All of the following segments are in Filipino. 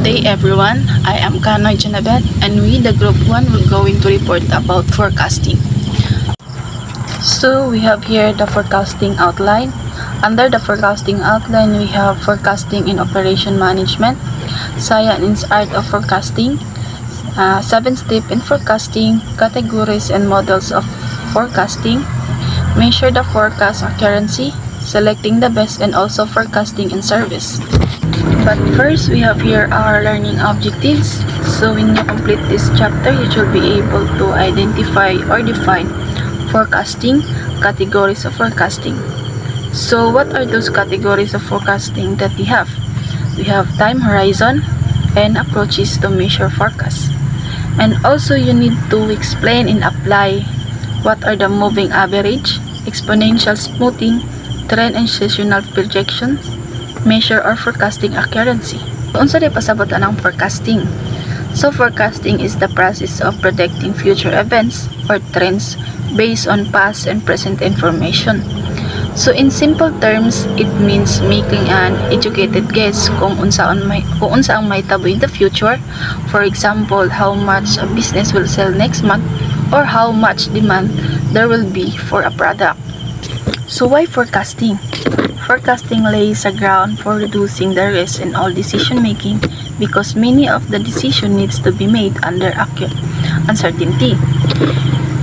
day everyone, I am Kanoy Janabet and we, the Group 1, will going to report about forecasting. So we have here the forecasting outline. Under the forecasting outline, we have forecasting in operation management, science and art of forecasting, 7 steps in forecasting, categories and models of forecasting, measure the forecast accuracy, selecting the best, and also forecasting in service. But first, we have here our learning objectives. So when you complete this chapter, you should be able to identify or define forecasting, categories of forecasting. So what are those categories of forecasting that we have? We have time horizon and approaches to measure forecast. And also you need to explain and apply what are the moving average, exponential smoothing, trend and seasonal projections, measure or forecasting accuracy. Unsa di pasabot ang forecasting? So forecasting is the process of predicting future events or trends based on past and present information. So in simple terms, it means making an educated guess kung unsa ang mahitabo in the future. For example, how much a business will sell next month or how much demand there will be for a product. So why forecasting? Forecasting lays a ground for reducing the risk in all decision making because many of the decision needs to be made under uncertainty.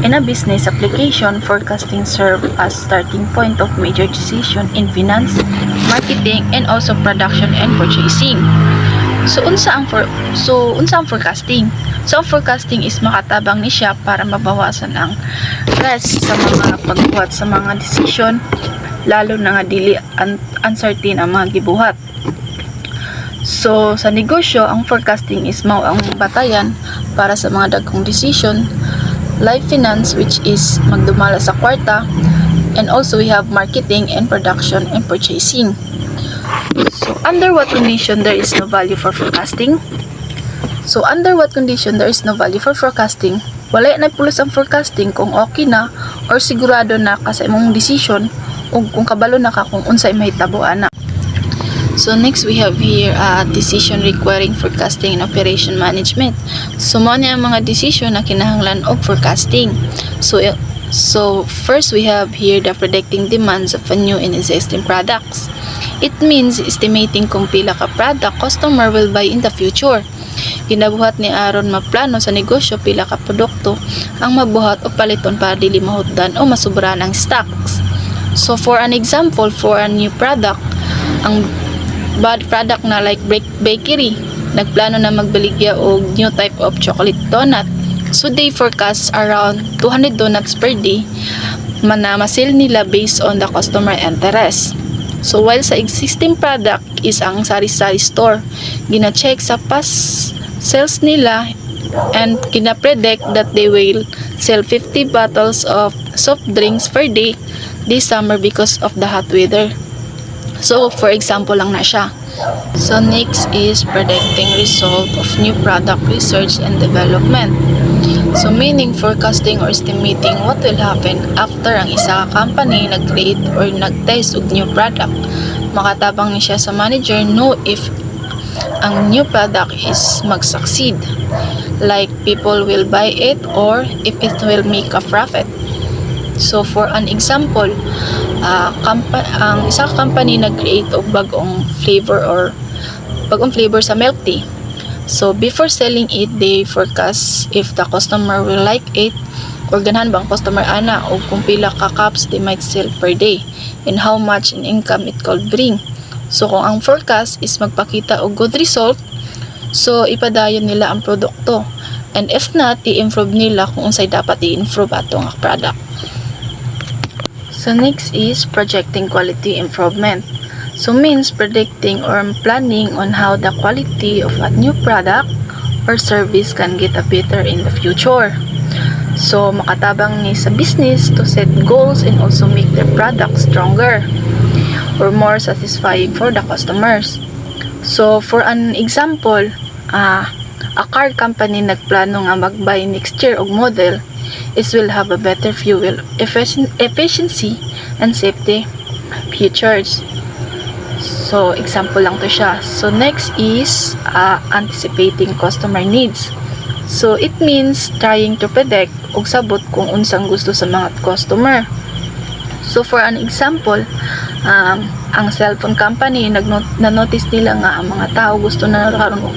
In a business application, forecasting serves as starting point of major decision in finance, marketing, and also production and purchasing. So unsa ang forecasting? So ang forecasting is makatabang ni siya para mabawasan ang risk sa mga pagbuhat sa mga decision, lalo na nga dili uncertain ang mga gibuhat. So sa negosyo, ang forecasting is mao ang batayan para sa mga dagkong decision, live finance which is magdumala sa kwarta, and also we have marketing and production and purchasing. So under what condition there is no value for forecasting? So under what condition there is no value for forecasting? Wala na pulos ang forecasting kung okay na or sigurado na ka sa imong decision o kung kabalo na ka kung unsay mahitaboan na. So next we have here decision requiring forecasting and operation management. So mao ni ang mga decision na kinahanglan og forecasting. So first we have here the predicting demands of a new and existing products. It means estimating kung pila ka product customer will buy in the future. Ginabuhat ni aron maplano sa negosyo pila ka produkto ang mabuhat o paliton para dili mahutdan o masubran ang stocks. So for an example, for a new product, ang bad product na like bakery, nagplano na magbaligya og new type of chocolate donut. So they forecast around 200 donuts per day na masil nila based on the customer interest. So while sa existing product is ang sari-sari store, gina-check sa past sales nila and gina-predict that they will sell 50 bottles of soft drinks per day this summer because of the hot weather. So for example lang na siya. So next is predicting result of new product research and development. So meaning forecasting or estimating what will happen after ang isa ka company nag-create or nag-test og new product. Makatabang ni siya sa manager know if ang new product is mag-succeed, like people will buy it or if it will make a profit. So for an example, ang isang company nag-create og bagong flavor sa milk tea. So before selling it, they forecast if the customer will like it or ganahan bang customer ana o kung pila ka cups they might sell per day and how much in income it could bring. So kung ang forecast is magpakita og good result, so ipadayon nila ang produkto, and if not, i-improve nila kung unsay dapat i-improve atong product. So next is projecting quality improvement. So means predicting or planning on how the quality of a new product or service can get better in the future. So makatabang ni sa business to set goals and also make their product stronger or more satisfying for the customers. So for an example, a car company nagplano nga mag-buy next year og model is will have a better fuel efficiency and safety features. So, example lang to siya. So, next is anticipating customer needs. So, it means trying to predict og sabot kung unsang gusto sa mga customer. So, for an example, ang cellphone company, na-notice nila nga ang mga tao gusto na karon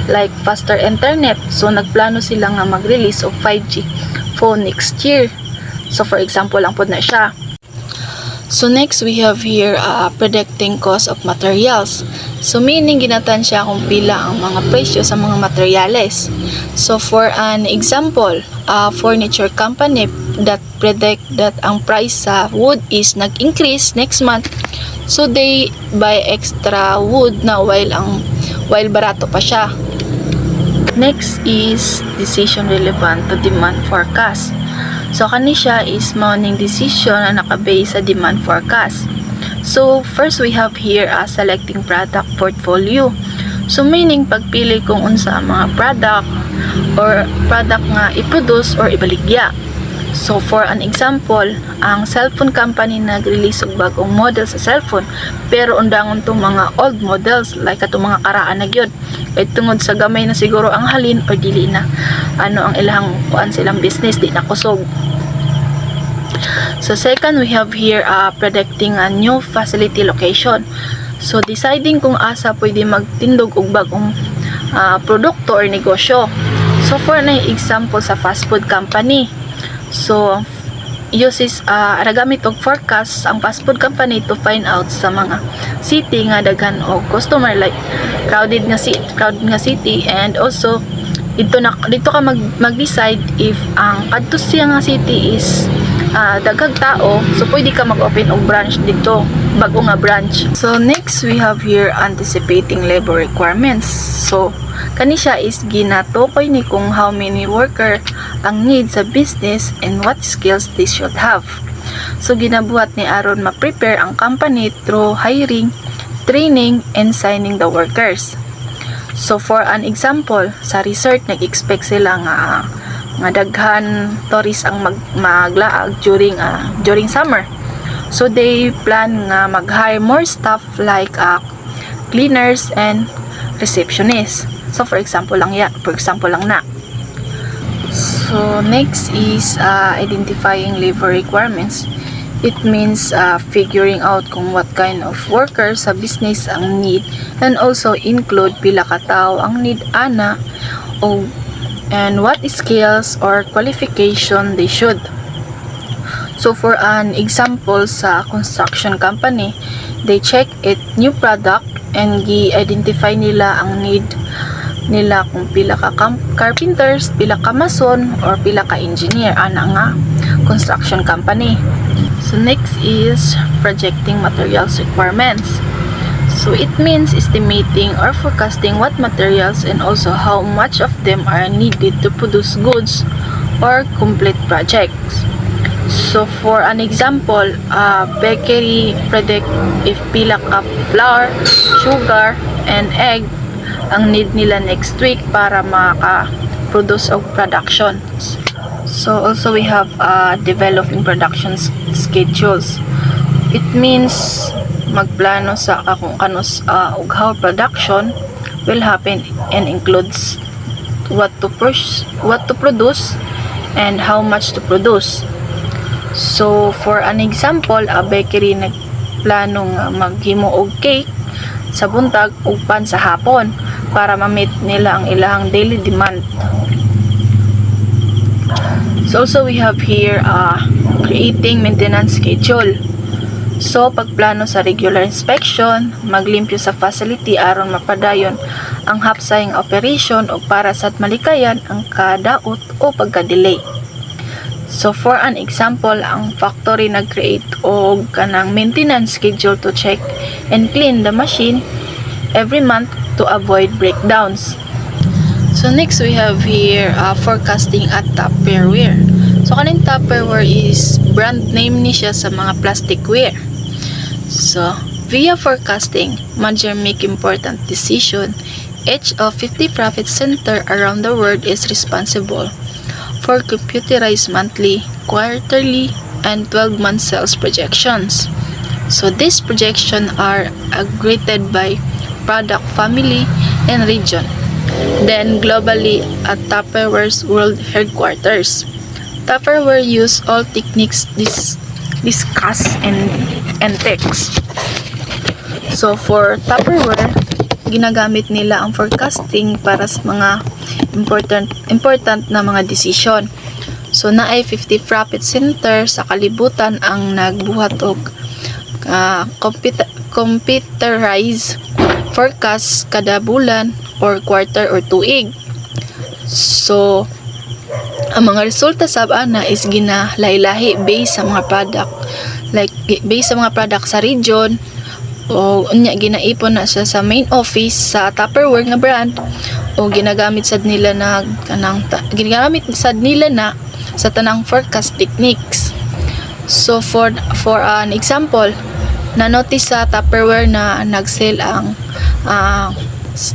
like faster internet. So, nagplano sila nga mag-release of 5G phone next year. So, for example lang po na siya. So next we have here predicting cost of materials. So meaning ginatan siya kung pila ang mga presyo sa mga materyales. So for an example, furniture company that predict that ang price sa wood is nag-increase next month. So they buy extra wood na while barato pa siya. Next is decision relevant to demand forecast. So, kani siya is morning decision na nakabase sa demand forecast. So, first we have here selecting product portfolio. So, meaning pagpili kung unsa ang mga product or product nga i-produce or ibaligya. So, for an example, ang cellphone company nag-release og bagong model sa cellphone pero undangon tong mga old models like atong mga karaan na gyud. Kay tungod sa gamay na siguro ang halin or dili na ang ilang kuan silang business di na kusog. So second, we have here predicting a new facility location. So deciding kung asa pwede magtindog og bagong produkto or negosyo. So for na example sa fast food company. So uses nagamit og forecast ang fast food company to find out sa mga city nga daghan og customer like crowded nga city, and also dito ka mag-decide if ang kadto siya nga city is daghang tao, so pwede ka mag-open og branch dito, bago nga branch. So next we have here anticipating labor requirements. So kani siya is ginatukoy ni kung how many worker ang need sa business and what skills they should have. So ginabuhat ni aron ma-prepare ang company through hiring, training, and signing the workers. So for an example, sa resort nag-expect sila nga daghan tourist ang maglaag during summer. So they plan nga mag-hire more staff like cleaners and receptionists. So for example lang na. So next is identifying labor requirements. It means figuring out kung what kind of workers sa business ang need, and also include pila ka tao ang need ana o and what skills or qualification they should. So for an example sa construction company, they check it new product and gi-identify nila ang need nila kung pila ka carpenters, pila ka mason, or pila ka engineer ana nga construction company. So next is projecting materials requirements. So it means estimating or forecasting what materials and also how much of them are needed to produce goods or complete projects. So for an example, bakery predict if pila ka flour, sugar, and egg ang need nila next week para maka-produce of productions. So also we have developing production schedules. It means magplano sa kung kanos ug how production will happen and includes what to produce and how much to produce. So for an example, a bakery nagplano nga maghimo og cake sa buntag ug pan sa hapon para ma-meet nila ang ilang daily demand. So also we have here creating maintenance schedule. So pagplano sa regular inspection, maglimpyo sa facility aron mapadayon ang hapsayng operation o para sa malikayan ang kadaot o pagka-delay. So for an example, ang factory nag-create og kanang maintenance schedule to check and clean the machine every month to avoid breakdowns. So next we have here forecasting at Tupperware. So kaning Tupperware is brand name ni siya sa mga plasticware. So via forecasting, manager make important decision. Each of 50 profit center around the world is responsible for computerized monthly, quarterly, and 12-month sales projections. So these projections are aggregated by product family and region. Then globally at Tupperware's world headquarters. Tupperware use all techniques discussed and text. So for Tupperware, ginagamit nila ang forecasting para sa mga important na mga desisyon. So naay 50 profit center sa kalibutan ang nagbuhat og computerized forecast kada bulan or quarter or tuig. So ang mga resulta sab ana is ginalahi-lahi based sa mga product, like based sa mga product sa region, o unya ginaipon na sa main office sa Tupperware nga brand, o ginagamit sad nila na sa tanang forecast techniques. So for an example, na notice sa Tupperware na nag-sell ang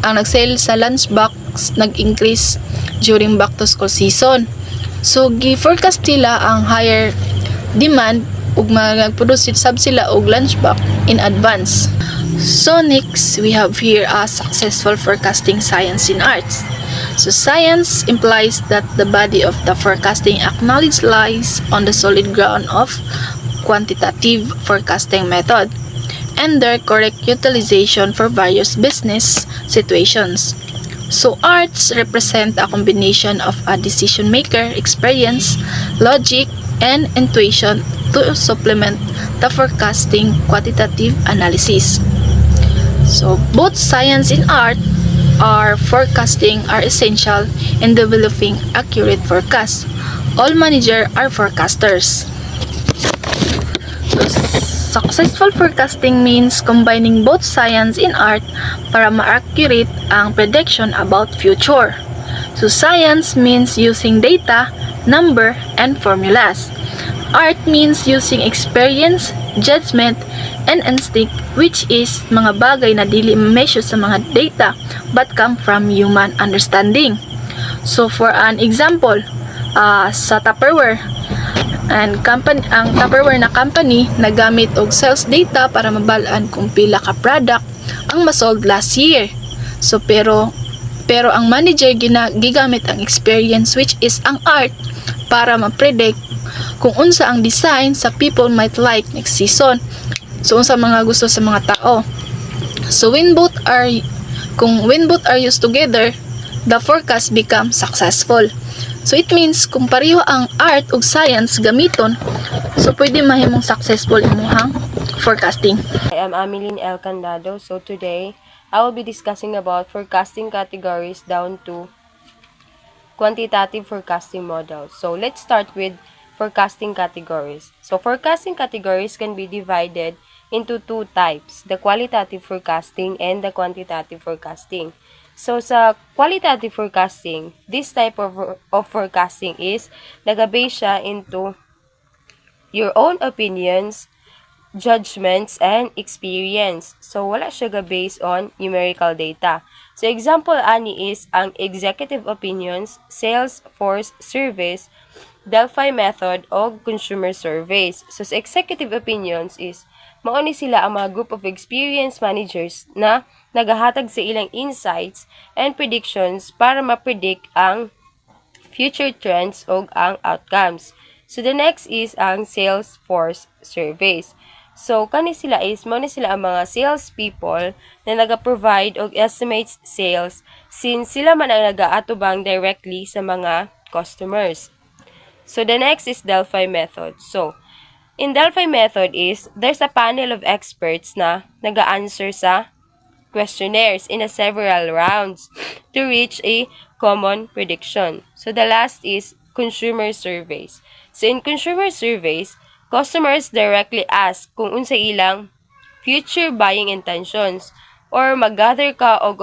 nag-sell sa lunchbox nag-increase during back to school season. So gi-forecast nila ang higher demand ug mag-produce sab sila og lunchbox in advance. So next, we have here a successful forecasting science in arts. So science implies that the body of the forecasting acknowledge lies on the solid ground of quantitative forecasting method and their correct utilization for various business situations. So arts represent a combination of a decision maker experience, logic, and intuition to supplement the forecasting quantitative analysis. So both science and art are forecasting are essential in developing accurate forecasts. All managers are forecasters. So successful forecasting means combining both science and art para ma-accurate ang prediction about future. So science means using data, number, and formulas. Art means using experience, judgment, and instinct, which is mga bagay na dili ma-measure sa mga data but come from human understanding. So for an example, sa Tupperware, ang Tupperware na company nagamit og sales data para mabalaan kung pila ka product ang masold last year. So pero ang manager gigamit ang experience, which is ang art, para ma-predict kung unsa ang design sa people might like next season. So unsa mga gusto sa mga tao. So when both are used together, the forecast becomes successful. So it means kung pareho ang art ug science gamiton, so pwede mahimong successful imong forecasting. I am Ameline L. Candado. So today, I will be discussing about forecasting categories down to quantitative forecasting models. So let's start with forecasting categories. So forecasting categories can be divided into two types, the qualitative forecasting and the quantitative forecasting. So sa qualitative forecasting, this type of forecasting is nag-base siya into your own opinions, judgments, and experience. So wala siya based on numerical data. So example ani is ang executive opinions, sales force surveys, Delphi method o consumer surveys. So sa executive opinions is mao ni sila ang mga group of experienced managers na nagahatag sa ilang insights and predictions para ma-predict ang future trends o ang outcomes. So the next is ang sales force surveys. So kani sila is mao ni sila ang mga sales people na naga-provide og estimates sales since sila man ang nagaatubang directly sa mga customers. So the next is Delphi method. So in Delphi method is there's a panel of experts na naga-answer sa questionnaires in a several rounds to reach a common prediction. So the last is consumer surveys. So in consumer surveys, customers directly ask kung unsa ilang future buying intentions or mag-gather ka og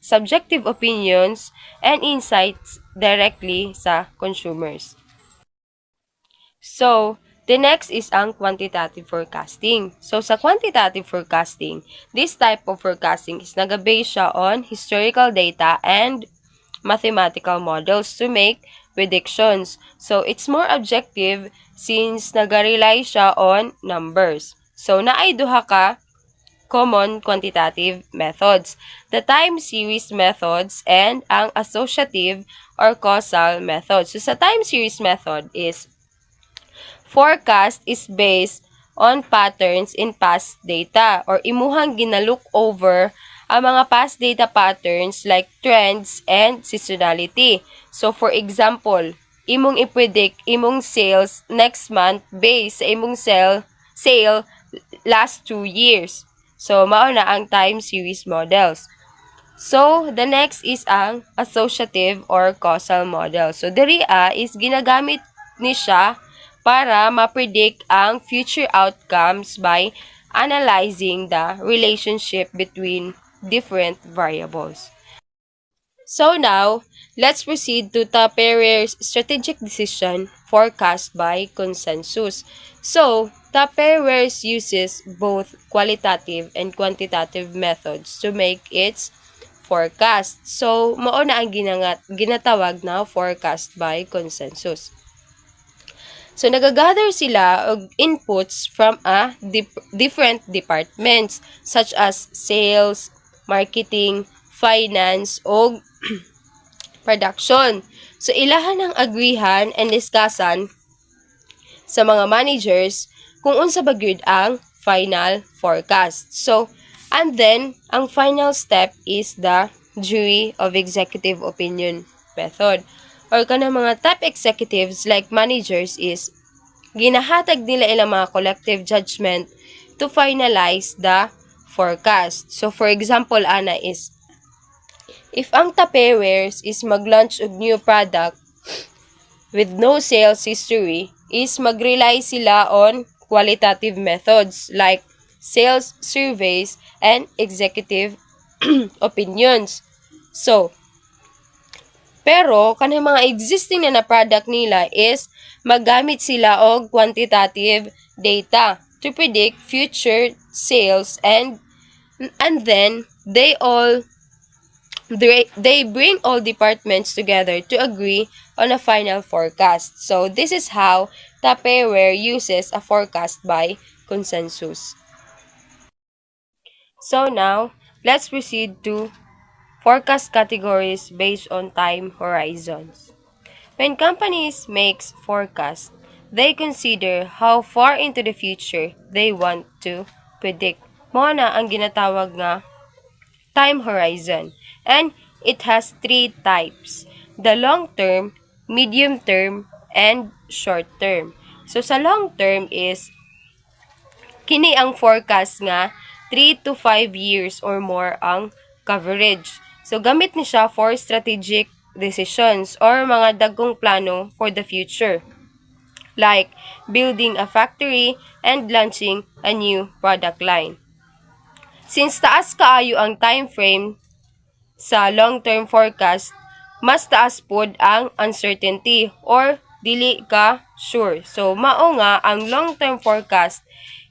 subjective opinions and insights directly sa consumers. So the next is ang quantitative forecasting. So, sa quantitative forecasting, this type of forecasting is nag-base siya on historical data and mathematical models to make predictions. So, it's more objective since nag-rely siya on numbers. So, naay duha ka common quantitative methods, the time series methods and ang associative or causal method. So, sa time series method is forecast is based on patterns in past data or imuhang ginalook over ang mga past data patterns like trends and seasonality. So, for example, imong i-predict imong sales next month based sa imong sale last 2 years. So, mao na ang time series models. So, the next is ang associative or causal model. So, diri is ginagamit ni siya para ma-predict ang future outcomes by analyzing the relationship between different variables. So now, let's proceed to Tupperware's strategic decision forecast by consensus. So, Tupperware uses both qualitative and quantitative methods to make its forecast. So, mao na ang ginatawag na forecast by consensus. So, nagagather sila og inputs from different departments such as sales, marketing, finance, o production. So, ilahan ang agreehan and discussan sa mga managers kung unsa ba gyud ang final forecast. So, and then, ang final step is the jury of executive opinion method. Or kanang mga top executives like managers is ginahatag nila ilang mga collective judgment to finalize the forecast. So, for example, ana is if ang Tupperwares is mag-launch og new product with no sales history, is mag-rely sila on qualitative methods like sales surveys and executive opinions. So, pero kanang mga existing na product nila is maggamit sila og quantitative data to predict future sales and then they bring all departments together to agree on a final forecast. So, this is how Tupperware uses a forecast by consensus. So, now, let's proceed to forecast categories based on time horizons. When companies make forecasts, they consider how far into the future they want to predict. Mao na ang ginatawag nga time horizon. And it has 3 types. The long term, medium term, and short term. So, sa long term is, kini ang forecast nga 3 to 5 years or more ang coverage. So, gamit ni siya for strategic decisions or mga dagkong plano for the future. Like building a factory and launching a new product line. Since taas kaayo ang time frame sa long-term forecast, mas taas pod ang uncertainty or dili ka sure. So, mao nga ang long-term forecast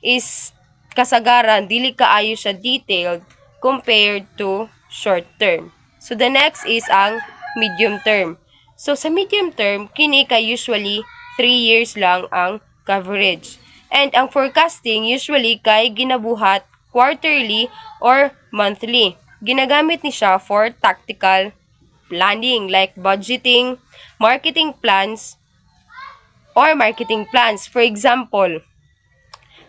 is kasagaran dili kaayo siya detailed compared to short-term. So, the next is ang medium term. So, sa medium term, kini ka usually 3 years lang ang coverage. And ang forecasting usually kay ginabuhat quarterly or monthly. Ginagamit ni siya for tactical planning like budgeting, marketing plans, or marketing plans. For example,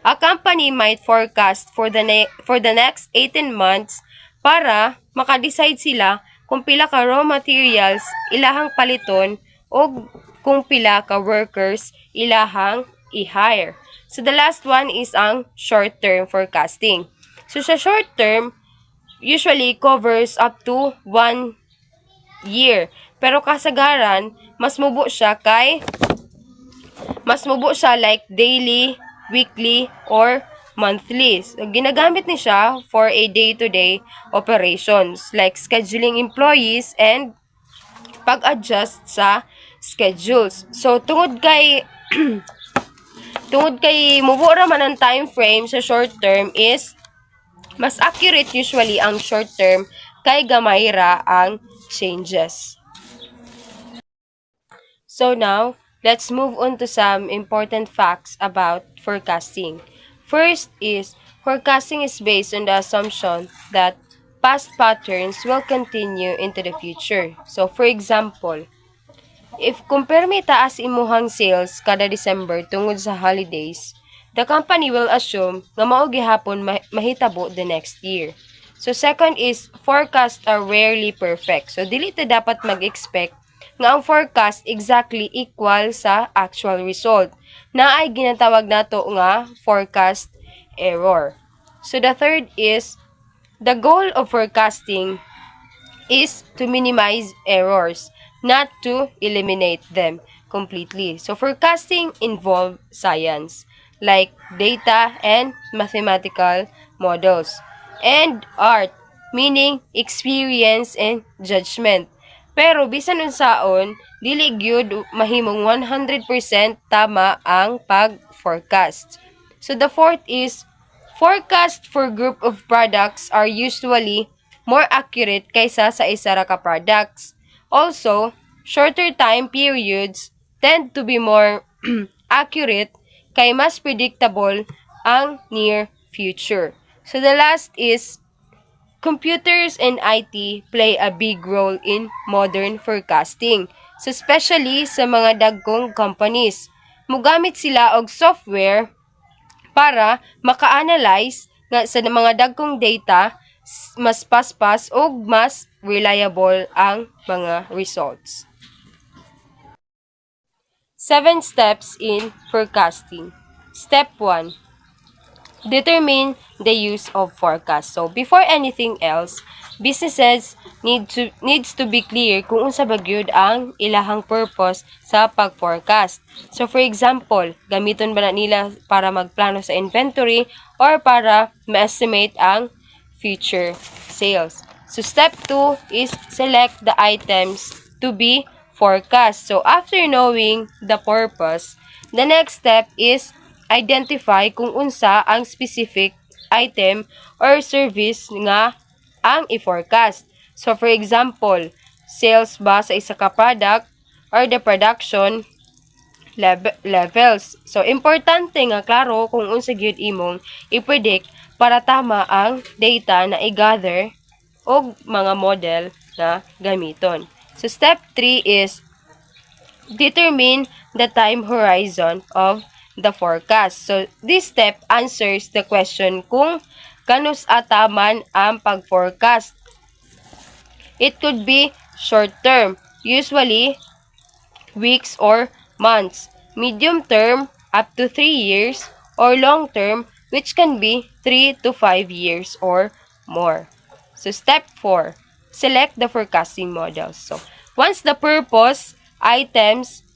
a company might forecast for the next 18 months para makadecide sila kung pila ka raw materials ilahang paliton o kung pila ka workers ilahang i-hire. So, the last one is ang short-term forecasting. So, sa short-term, usually covers up to 1 year. Pero kasagaran, mas mubo siya like daily, weekly, or monthly. So, ginagamit ni siya for a day-to-day operations like scheduling employees and pag-adjust sa schedules. So, tungod kay mubo raman ang time frame sa short term is mas accurate usually ang short term kay gamay ra ang changes. So now, let's move on to some important facts about forecasting. First is, forecasting is based on the assumption that past patterns will continue into the future. So, for example, if kumpirmi taas imuhang sales kada December tungod sa holidays, the company will assume nga mao gihapon mahitabo the next year. So second is, forecasts are rarely perfect. So dili ta dapat mag-expect nga ang forecast exactly equal sa actual result. Naay ginatawag nato nga forecast error. So the third is, the goal of forecasting is to minimize errors, not to eliminate them completely. So forecasting involves science, like data and mathematical models, and art, meaning experience and judgment. Pero bisan unsaon, dili gyud mahimong 100% tama ang pag-forecast. So the fourth is, forecast for group of products are usually more accurate kaysa sa isa ra ka products. Also, shorter time periods tend to be more accurate kay mas predictable ang near future. So the last is, computers and IT play a big role in modern forecasting. So especially sa mga dagkong companies. Mugamit sila og software para maka-analyze nga sa mga dagkong data, mas paspas o mas reliable ang mga results. 7 steps in forecasting. Step 1. Determine the use of forecast. So, before anything else, businesses needs to be clear kung unsa ba gyud ang ilahang purpose sa pag-forecast. So, for example, gamiton ba na nila para magplano sa inventory or para ma-estimate ang future sales. So, step 2 is select the items to be forecast. So, after knowing the purpose, the next step is identify kung unsa ang specific item or service nga ang i-forecast. So, for example, sales ba sa isa ka product or the production levels. So, importante nga klaro kung unsa gyud imong i-predict para tama ang data na i-gather o mga model na gamiton. So, step 3 is determine the time horizon of the forecast. So, this step answers the question kung kanus ataman ang pag-forecast. It could be short term, usually weeks or months, medium term, up to 3 years, or long term, which can be 3 to 5 years or more. So, step 4, select the forecasting models. So, once the purpose, items,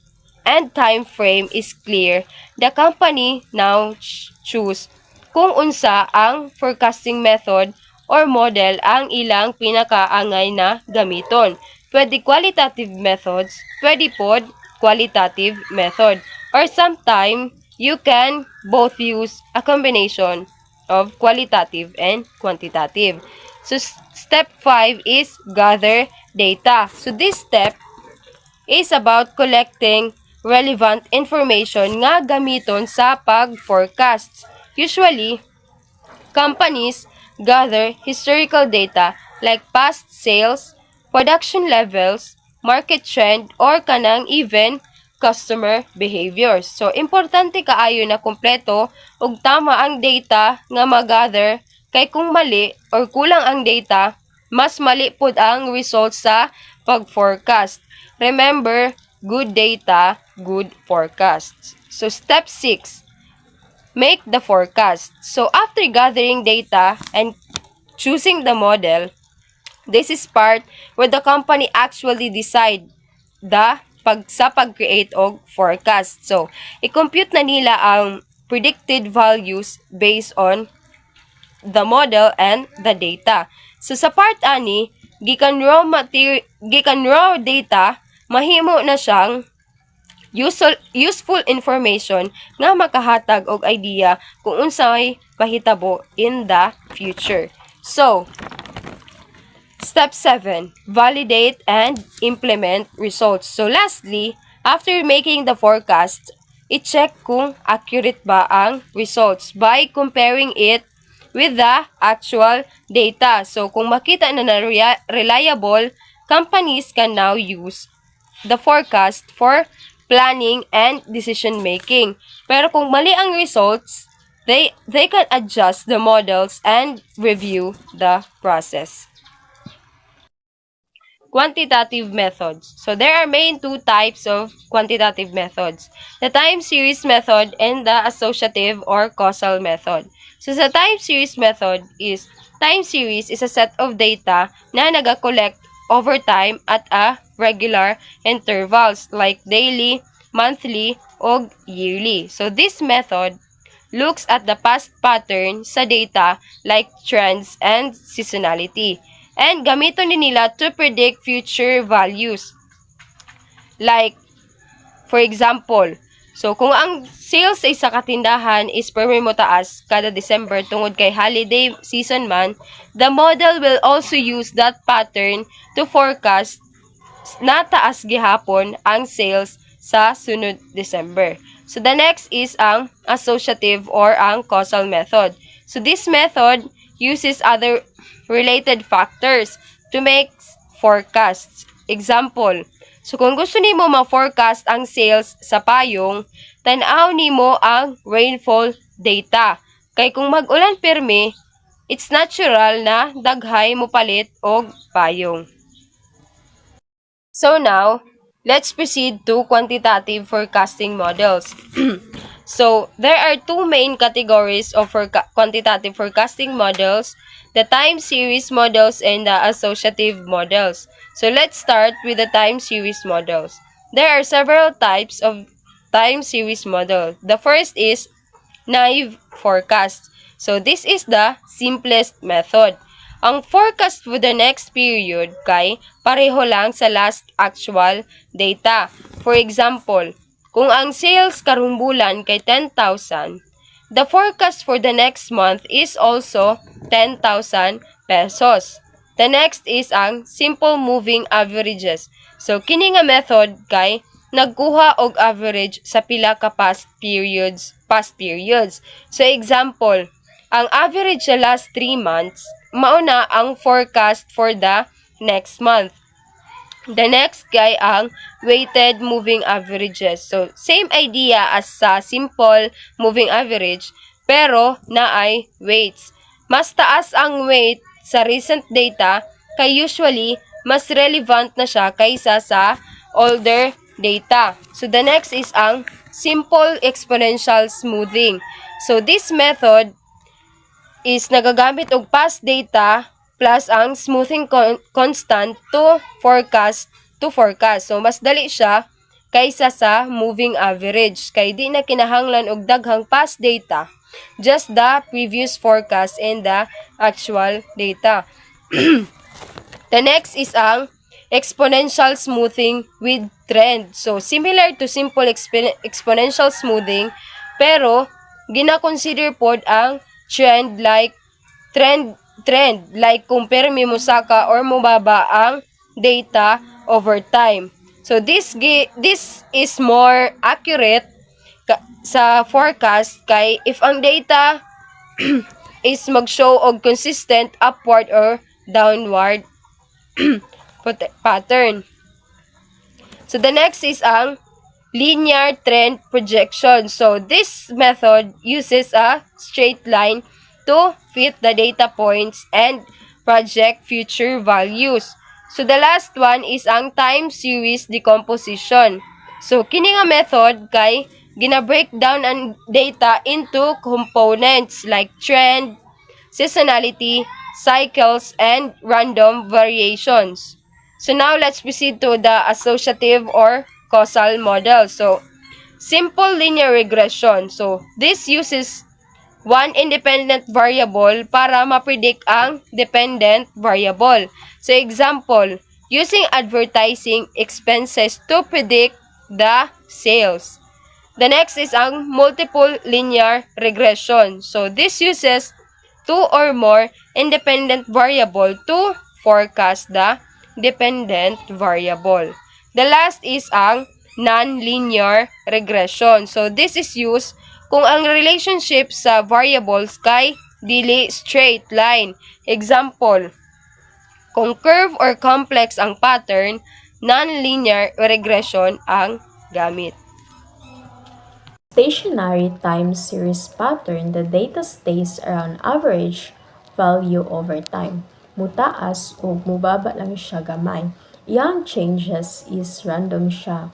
and time frame is clear, the company now choose kung unsa ang forecasting method or model ang ilang pinakaangay na gamiton. Pwede qualitative methods, pwede pod qualitative method, or sometime you can both use a combination of qualitative and quantitative. So step 5 is gather data. So this step is about collecting relevant information nga gamiton sa pag-forecast. Usually, companies gather historical data like past sales, production levels, market trend, or kanang even customer behaviors. So, importante kaayo na kumpleto ug tama ang data nga ma-gather kay kung mali or kulang ang data, mas mali pud ang results sa pag-forecast. Remember, good data, good forecasts. So, step 6, make the forecast. So, after gathering data and choosing the model, this is part where the company actually decide sa pag-create og forecast. So, i-compute na nila ang predicted values based on the model and the data. So, sa part ani, gikan raw data, mahimo na siyang useful information nga makahatag og idea kung unsay mahitabo in the future. So, step 7, validate and implement results. So lastly, after making the forecast, i-check kung accurate ba ang results by comparing it with the actual data. So, kung makita na reliable, companies can now use the forecast for planning and decision making. Pero kung mali ang results, they can adjust the models and review the process. Quantitative methods. So there are main two types of quantitative methods. The time series method and the associative or causal method. So sa time series method time series is a set of data na naga-collect over time at a regular intervals like daily, monthly, o yearly. So this method looks at the past pattern sa data like trends and seasonality. And gamiton din nila to predict future values. Like, for example, so kung ang sales sa isa katindahan is permi mo taas kada December tungod kay holiday season man, the model will also use that pattern to forecast na taas gihapon ang sales sa sunod December. So the next is ang associative or ang causal method. So this method uses other related factors to make forecasts. Example, so kung gusto nimo ma-forecast ang sales sa payong, tan-aw nimo ang rainfall data. Kay kung mag-ulan pirmi, it's natural na daghay mo palit og payong. So now, let's proceed to quantitative forecasting models. So, there are two main categories of quantitative forecasting models, the time series models and the associative models. So, let's start with the time series models. There are several types of time series model. The first is naive forecast. So, this is the simplest method. Ang forecast for the next period kay pareho lang sa last actual data. For example, kung ang sales karong bulan kay 10,000, the forecast for the next month is also 10,000 pesos. The next is ang simple moving averages. So, kini nga method kay nagkuha og average sa pila ka past periods. So, example, ang average sa last 3 months, mauna ang forecast for the next month. The next kay ang weighted moving averages. So, same idea as sa simple moving average, pero naay weights. Mas taas ang weight sa recent data, kay usually, mas relevant na siya kaysa sa older data. So, the next is ang simple exponential smoothing. So, this method is nagagamit og past data plus ang smoothing constant to forecast. So, mas dali siya kaysa sa moving average. Kay di na kinahanglan og daghang past data. Just the previous forecast and the actual data. The next is ang exponential smoothing with trend. So, similar to simple exponential smoothing, pero gina-consider pod ang trend like kung permi mo saka or mubaba ang data over time. So this is more accurate sa forecast kay if ang data is mag-show og consistent upward or downward pattern. So the next is ang linear trend projection. So, this method uses a straight line to fit the data points and project future values. So, the last one is ang time series decomposition. So, kini nga method kay gina-break down ang data into components like trend, seasonality, cycles, and random variations. So, now let's proceed to the associative or causal model. So, simple linear regression. So, this uses one independent variable para ma-predict ang dependent variable. So, example, using advertising expenses to predict the sales. The next is ang multiple linear regression. So, this uses two or more independent variable to forecast the dependent variable. The last is ang non-linear regression. So this is used kung ang relationship sa variables kay dili straight line. Example, kung curve or complex ang pattern, non-linear regression ang gamit. Stationary time series pattern, the data stays around average value over time. Mutaas o mubaba lang siya gamay. Yang changes is random siya.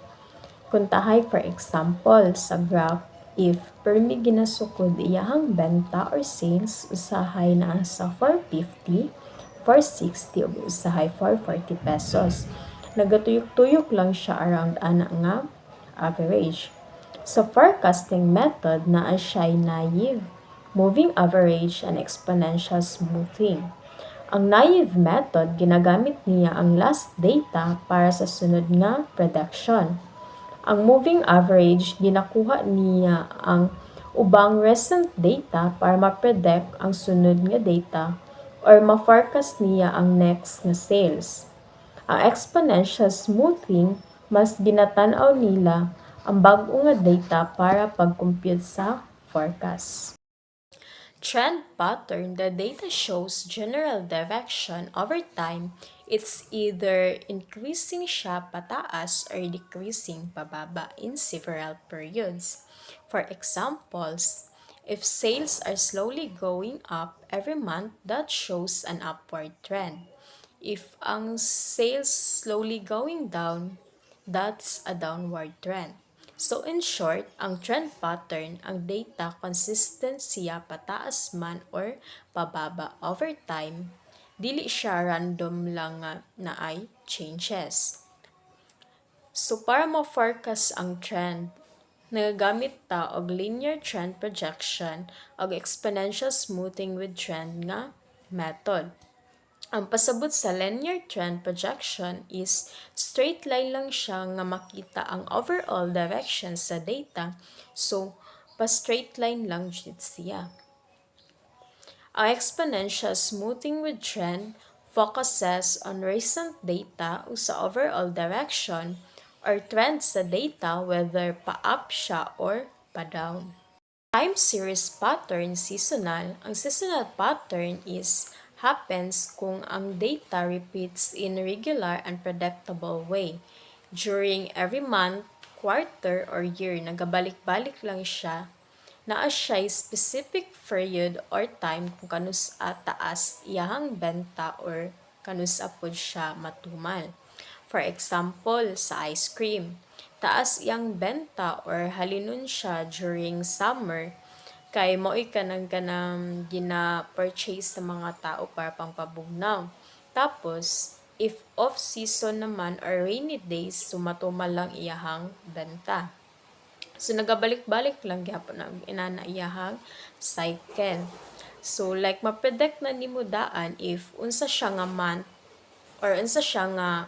Kuntahay for example sa graph, if permi ginasukod iyahang benta or sales, usahay na sa 450, 460 o usahay 440 pesos. Nagatuyok-tuyok lang siya around ana nga average. Sa forecasting method naa siya'y naive, moving average and exponential smoothing. Ang naive method ginagamit niya ang last data para sa sunod nga prediction. Ang moving average ginakuha niya ang ubang recent data para ma-predict ang sunod nga data or ma-forecast niya ang next nga sales. Ang exponential smoothing mas ginatan-aw nila ang bag-o nga data para pag-compute sa forecast. Trend pattern, the data shows general direction over time. It's either increasing siya pataas or decreasing pababa in several periods. For examples, if sales are slowly going up every month, that shows an upward trend. If ang sales slowly going down, that's a downward trend. So in short, ang trend pattern, ang data consistent siya pataas man or pababa over time, dili siya random lang nga na ay changes. So para ma-forecast ang trend, nagagamit ta og linear trend projection og exponential smoothing with trend nga method. Ang pasabot sa linear trend projection is straight line lang siya nga makita ang overall direction sa data. So, pa-straight line lang jud siya. Ang exponential smoothing with trend focuses on recent data o sa overall direction or trend sa data whether pa-up siya or pa-down. Time series pattern seasonal. Ang seasonal pattern is happens kung ang data repeats in regular and predictable way. During every month, quarter, or year, nagabalik-balik lang siya. Naa siya'y specific period or time kung kanus taas iyahang benta or kanus apod siya matumal. For example, sa ice cream, taas iyang benta or halinon siya during summer kay mo'y kanang gina-purchase sa mga tao para pang pabugnaw. Tapos, if off-season naman or rainy days, sumatumal lang iyahang benta. So, nagabalik-balik lang gyapon ang inana iyahang cycle. So, like, ma-predict na nimo daan if unsa siya nga month or unsa siya nga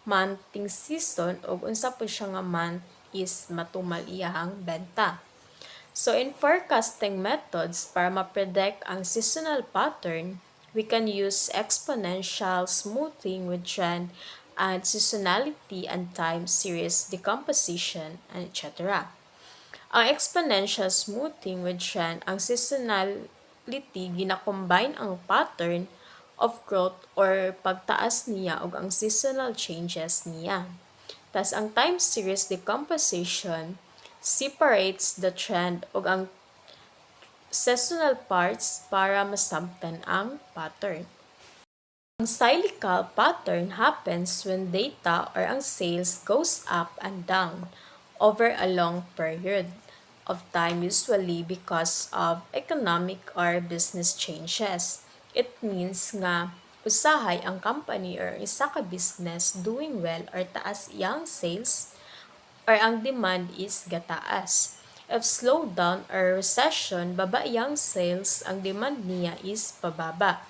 monthing season o unsa po siya nga month is matumal iyahang benta. So in forecasting methods para ma-predict ang seasonal pattern, we can use exponential smoothing with trend and seasonality and time series decomposition, and etc. Ang exponential smoothing with trend, ang seasonality gina-combine ang pattern of growth or pagtaas niya ug ang seasonal changes niya. Tas ang time series decomposition separates the trend ug ang seasonal parts para masabtan ang pattern. Ang cyclical pattern happens when data or ang sales goes up and down over a long period of time, usually because of economic or business changes. It means nga usahay ang company or isa ka business doing well or taas iyang sales or ang demand is gataas. If slowdown or recession, baba iyang sales, ang demand niya is pababa.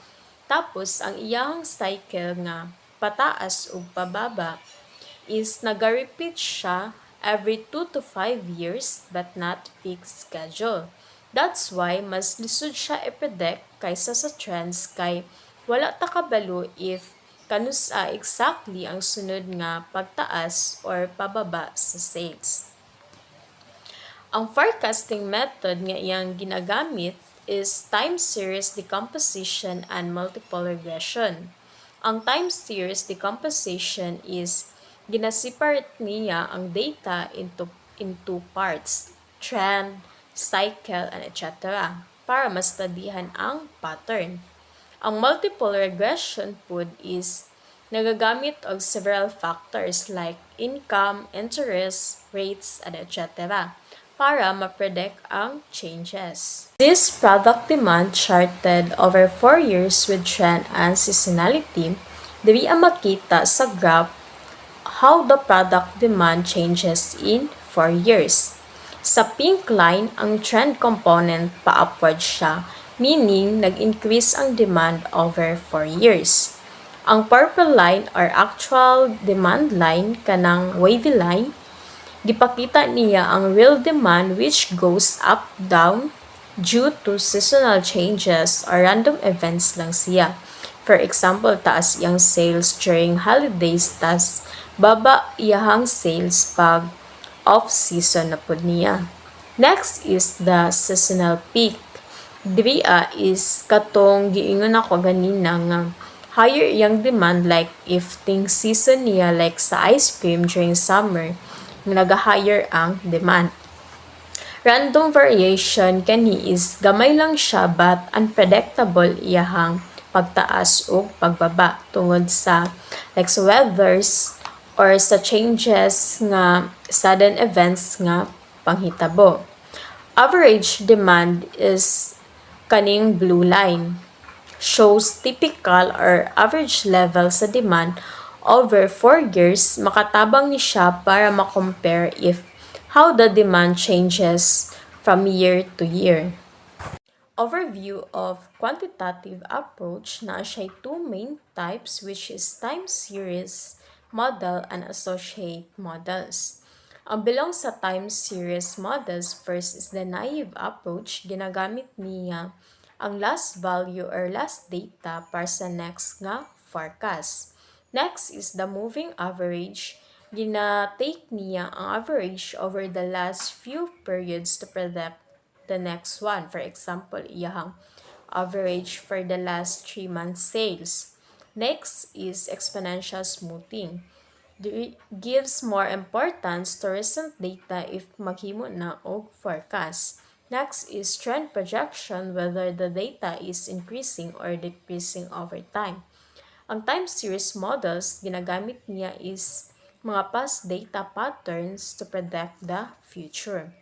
Tapos, ang iyang cycle nga pataas o pababa is nag-repeat siya every 2 to 5 years but not fixed schedule. That's why mas lisod siya i-predict kaysa sa trends kay wala ta kabalo if kanusa exactly ang sunod nga pagtaas or pababa sa sales. Ang forecasting method nga iyang ginagamit is time series decomposition and multiple regression. Ang time series decomposition is ginasiparate niya ang data into parts, trend, cycle, and etc. para mastadihan ang pattern. Ang multiple regression pod is nagagamit og several factors like income, interest, rates, and etc. para ma-predict ang changes. This product demand charted over 4 years with trend and seasonality, diri ang makita sa graph how the product demand changes in 4 years. Sa pink line, ang trend component pa-upward siya, meaning nag-increase ang demand over 4 years. Ang purple line or actual demand line kanang wavy line, gipakita niya ang real demand which goes up down due to seasonal changes or random events lang siya. For example, taas iyang sales during holidays, tas baba iyang sales pag off-season na pud niya. Next is the seasonal peak. Diri is katong giingon ako ganina nga higher iyang demand like if ting season niya like sa ice cream during summer, naga-higher ang demand. Random variation kani is gamay lang siya but unpredictable iyahang pagtaas o pagbaba tungod sa like sa weathers or sa changes nga sudden events nga panghitabo. Average demand is kaning blue line. Shows typical or average level sa demand over 4 years, makatabang ni siya para ma-compare if how the demand changes from year to year. Overview of quantitative approach na siya two main types which is time series model and associate models. Ang belong sa time series models, first is the naive approach. Ginagamit niya ang last value or last data para sa next nga forecast. Next is the moving average. Gina-take niya ang average over the last few periods to predict the next one. For example, iyahang average for the last 3 months sales. Next is exponential smoothing. Gives more importance to recent data if maghimo na og forecast. Next is trend projection, whether the data is increasing or decreasing over time. Ang time series models, ginagamit niya is mga past data patterns to predict the future.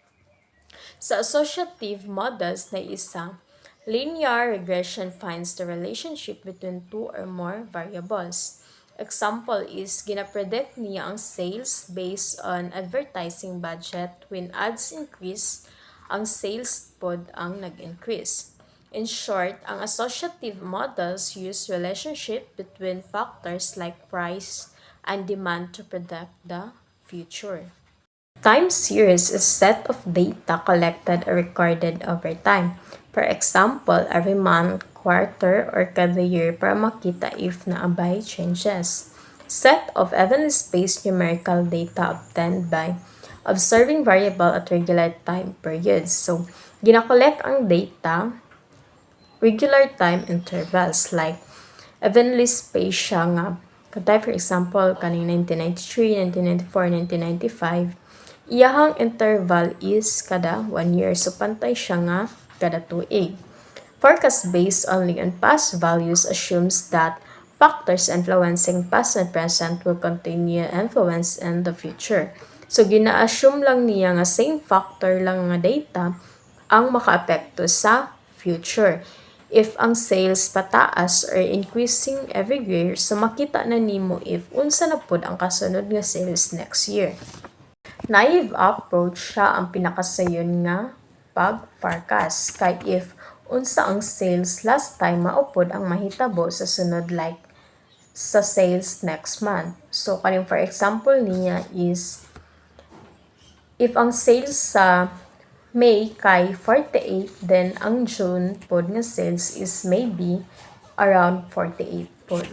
Sa associative models na isa, linear regression finds the relationship between two or more variables. Example is, gina-predict niya ang sales based on advertising budget. When ads increase, ang sales pod ang nag-increase. In short, ang associative models use relationship between factors like price and demand to predict the future. Time series is a set of data collected or recorded over time. For example, every month, quarter, or kada year para makita if naabay changes. Set of evenly spaced numerical data obtained by observing variable at regular time periods. So, gina-collect ang data regular time intervals like evenly spaced siya nga katay for example kaning 1993, 1994, 1995 iyahang interval is kada 1 year so pantay siya nga kada tuig. Forecast based only on past values assumes that factors influencing past and present will continue influence in the future. So gina-assume lang niya nga same factor lang nga data ang makaapekto sa future. If ang sales pataas or increasing every year, so makita na nimo if unsa na pud ang kasunod nga sales next year. Naive approach siya ang pinakasayon nga pag-forecast kay if unsa ang sales last time maupod ang mahitabo sa sunod like sa sales next month. So kaning for example niya is if ang sales sa May kay 48, then ang June pod nga sales is maybe around 48 pod.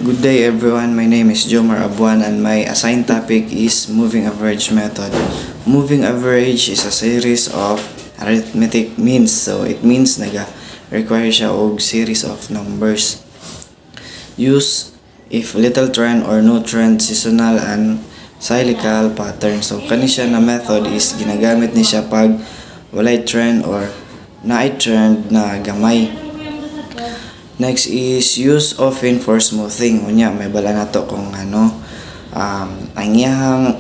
Good day everyone, my name is Jomar Abuan and my assigned topic is moving average method. Moving average is a series of arithmetic means, so it means require siya og series of numbers. Use if little trend or no trend, seasonal and cyclical pattern. So kani siya na method is ginagamit ni siya pag walay trend or naay trend na gamay. Next is use often for smoothing. Unya may bala nato kung ang iyahang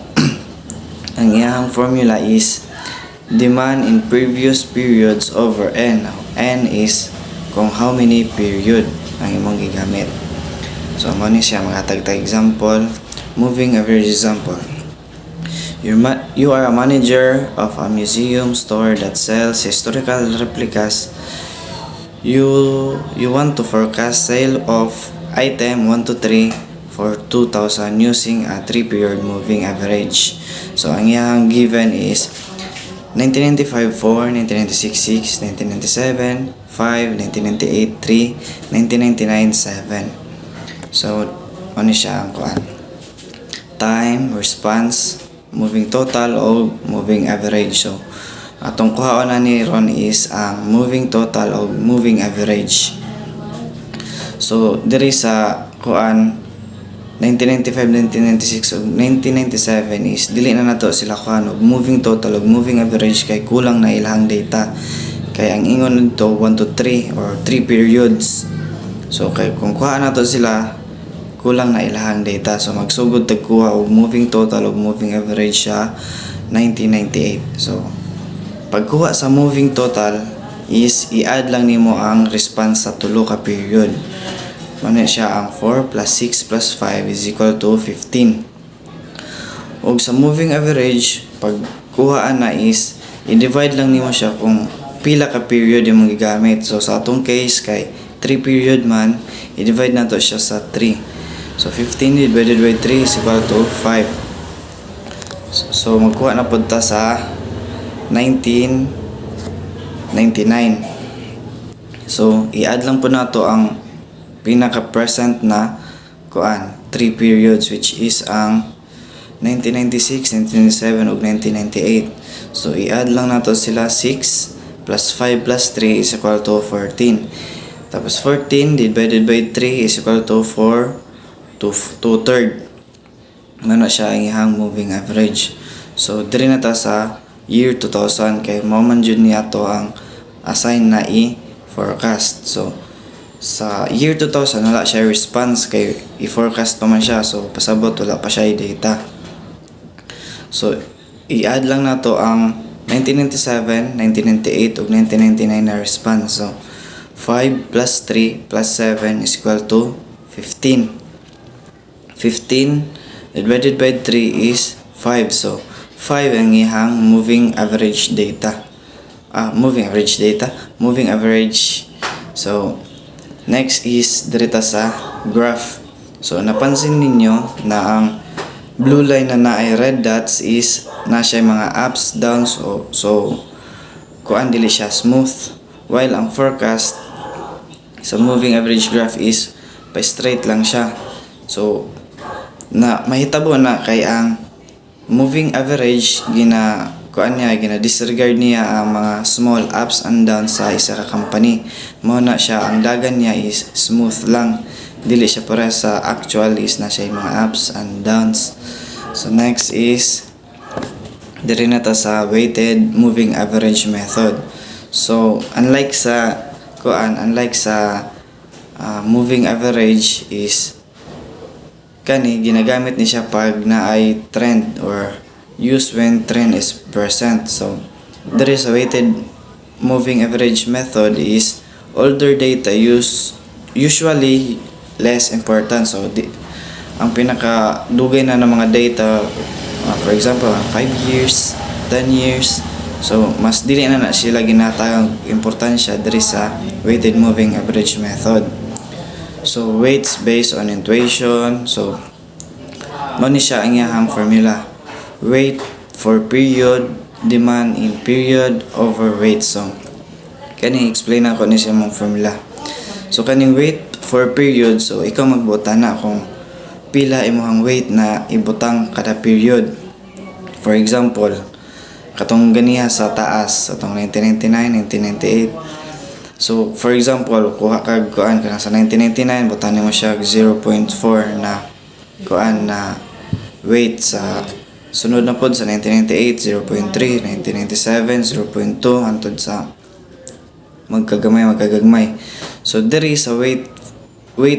ang iyahang formula is demand in previous periods over n. Now, n is kung how many period ang imong gigamit. So mo ni siya magatagtag example. Moving average example. You are a manager of a museum store that sells historical replicas. You want to forecast sale of item 1 to 3 for 2,000 using a 3-period moving average. So ang iyang given is 1995 4, 1996 6, 1997 5, 1998 3, 1999 7. So ano siya ang kuan? Time, response, moving total o moving average. So atong kuhaon na ni ron is ang moving total o moving average. So diri sa kuan 1995, 1996 ug 1997 is dili na nato sila kuan og moving total ug moving average kay kulang na ilang data. Kay ang ingon nito 1 to 3 or 3 periods. So kay kung kuha nato sila kulang na ilang data. So magsugod tagkuha og moving total ug moving average sa 1998. So pagkuha sa moving total is i-add lang nimo ang response sa tulo ka period. Mano siya ang 4 plus 6 plus 5 is equal to 15. Og sa moving average, pagkuhaan na is i-divide lang nimo siya kung pila ka period yung gigamit. So sa atong case kay 3 period man, i-divide nato siya sa 3. So 15 divided by 3 is equal to 5. So magkuha na pud ta sa 1999. So i-add lang po nato ang pinaka-present na kuan 3 periods which is ang 1996, 1997 ug 1998. So i-add lang nato sila 6 plus 5 plus 3 is equal to 14. Tapos 14 divided by 3 is equal to 4 to 2/3. Ano siya ang ihang moving average. So diri na ta sa year 2000 kay mao man jud niya to ang assign na i-forecast. So sa year 2000 wala siya response kay i-forecast pa man siya, so pasabot wala pa siya data. So i-add lang nato ang 1997, 1998 ug 1999 na response. So 5 plus 3 plus 7 is equal to 15. 15 divided by 3 is 5. So 5 ang ihang moving average data. Moving average. So next is dirita sa graph. So napansin ninyo na ang blue line na naay red dots is na siya mga ups, downs, so kuan dili siya smooth, while ang forecast sa moving average graph is pa straight lang siya. So na mahitabo na kay ang moving average gina disregard niya ang mga small ups and downs sa isa ka company. Mao na siya ang dagan niya is smooth lang, dili siya para sa actual is na siya mga ups and downs. So next is diri na ta sa weighted moving average method. So unlike sa moving average is kani ginagamit ni siya pag naay trend or use when trend is present. So there is a weighted moving average method is older data usually less important. So ang pinaka dugay na ng mga data for example 5 years, 10 years, so mas dili na sila ginatayang importansya diri sa weighted moving average method. So weights based on intuition. So mo ni siya ang iyang formula. Weight for period, demand in period over weight. So kani explain ako ni siya mong formula. So kaning weight for period, so ikaw magbuta na kung pila imong weight na ibutang kada period. For example, katong ganiha sa taas, atong 1999, 1998. So, for example, kuha kag kuan ka sa 1999, butang mo siya 0.4 na kuan na weight. Sa sunod na pod sa 1998, 0.3, 1997, 0.2 hangtod sa magkagagmay. So diri sa weight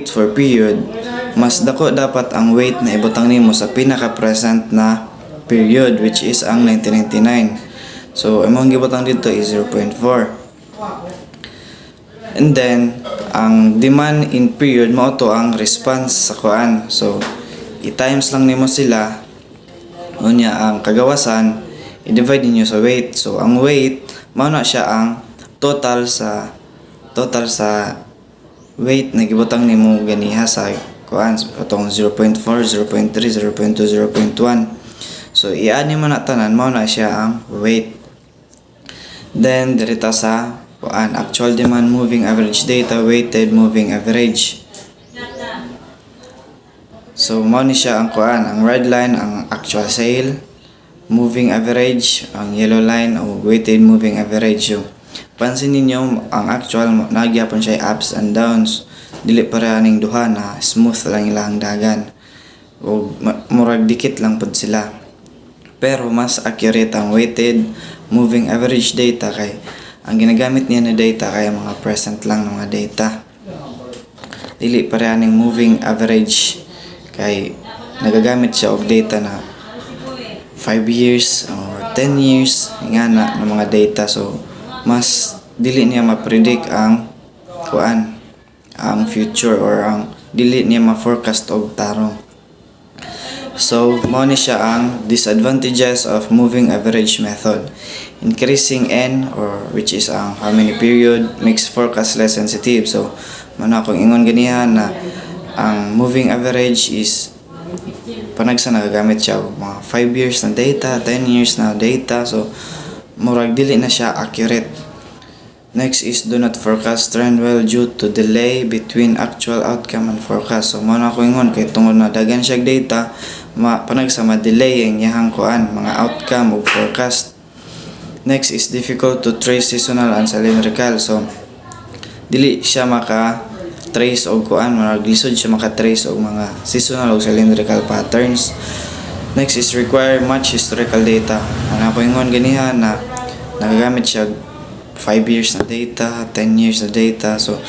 for period, mas dako dapat ang weight na ibutang nimo sa pinaka-present na period, which is ang 1999. So imong gibutang dito is 0.4. And then ang demand in period mao to ang response sa kuan. So i-times lang nimo sila, unya ang kagawasan i-divide ninyo sa weight. So ang weight mao na siya ang total sa weight na gibutang nimo ganiha sa kuan, atong 0.4, 0.3, 0.2, 0.1. So i-add nimo na tanan, mao na siya ang weight. Then dirita sa kuan, actual demand, moving average data, weighted moving average. So mao ni siya ang kuan, ang red line ang actual sale, moving average, ang yellow line o weighted moving average. So, pansin ninyo ang actual nagyapon siya ups and downs, dili para ning duha na smooth lang ilang dagan o murag dikit lang pud sila. Pero mas accurate ang weighted moving average data kay ang ginagamit niya na data kay mga present lang ng mga data, dili para ning moving average kay nagagamit siya og data na 5 years or 10 years nga na ng mga data. So mas dili niya ma-predict ang kuan, ang future, or ang dili niya ma-forecast og tarong. So mao ni siya ang disadvantages of moving average method. Increasing n, or which is ang how many period, makes forecast less sensitive. So mao na akong ingon ganihan na ang moving average is panagsa nagagamit siya og mga 5 years na data, 10 years na data. So murag dili na siya accurate. Next is do not forecast trend well due to delay between actual outcome and forecast. So mao na ako ingon kay tungod na daghan siya data, panagsa ma-delay ang iyang kuan, mga outcome ug forecast. Next is difficult to trace seasonal and cylindrical. So dili siya maka-trace og kuan, murag lisod siya maka-trace og mga seasonal ug cylindrical patterns. Next is require much historical data. Ano ako ingon ganiha na nagagamit siya 5 years na data, 10 years na data. So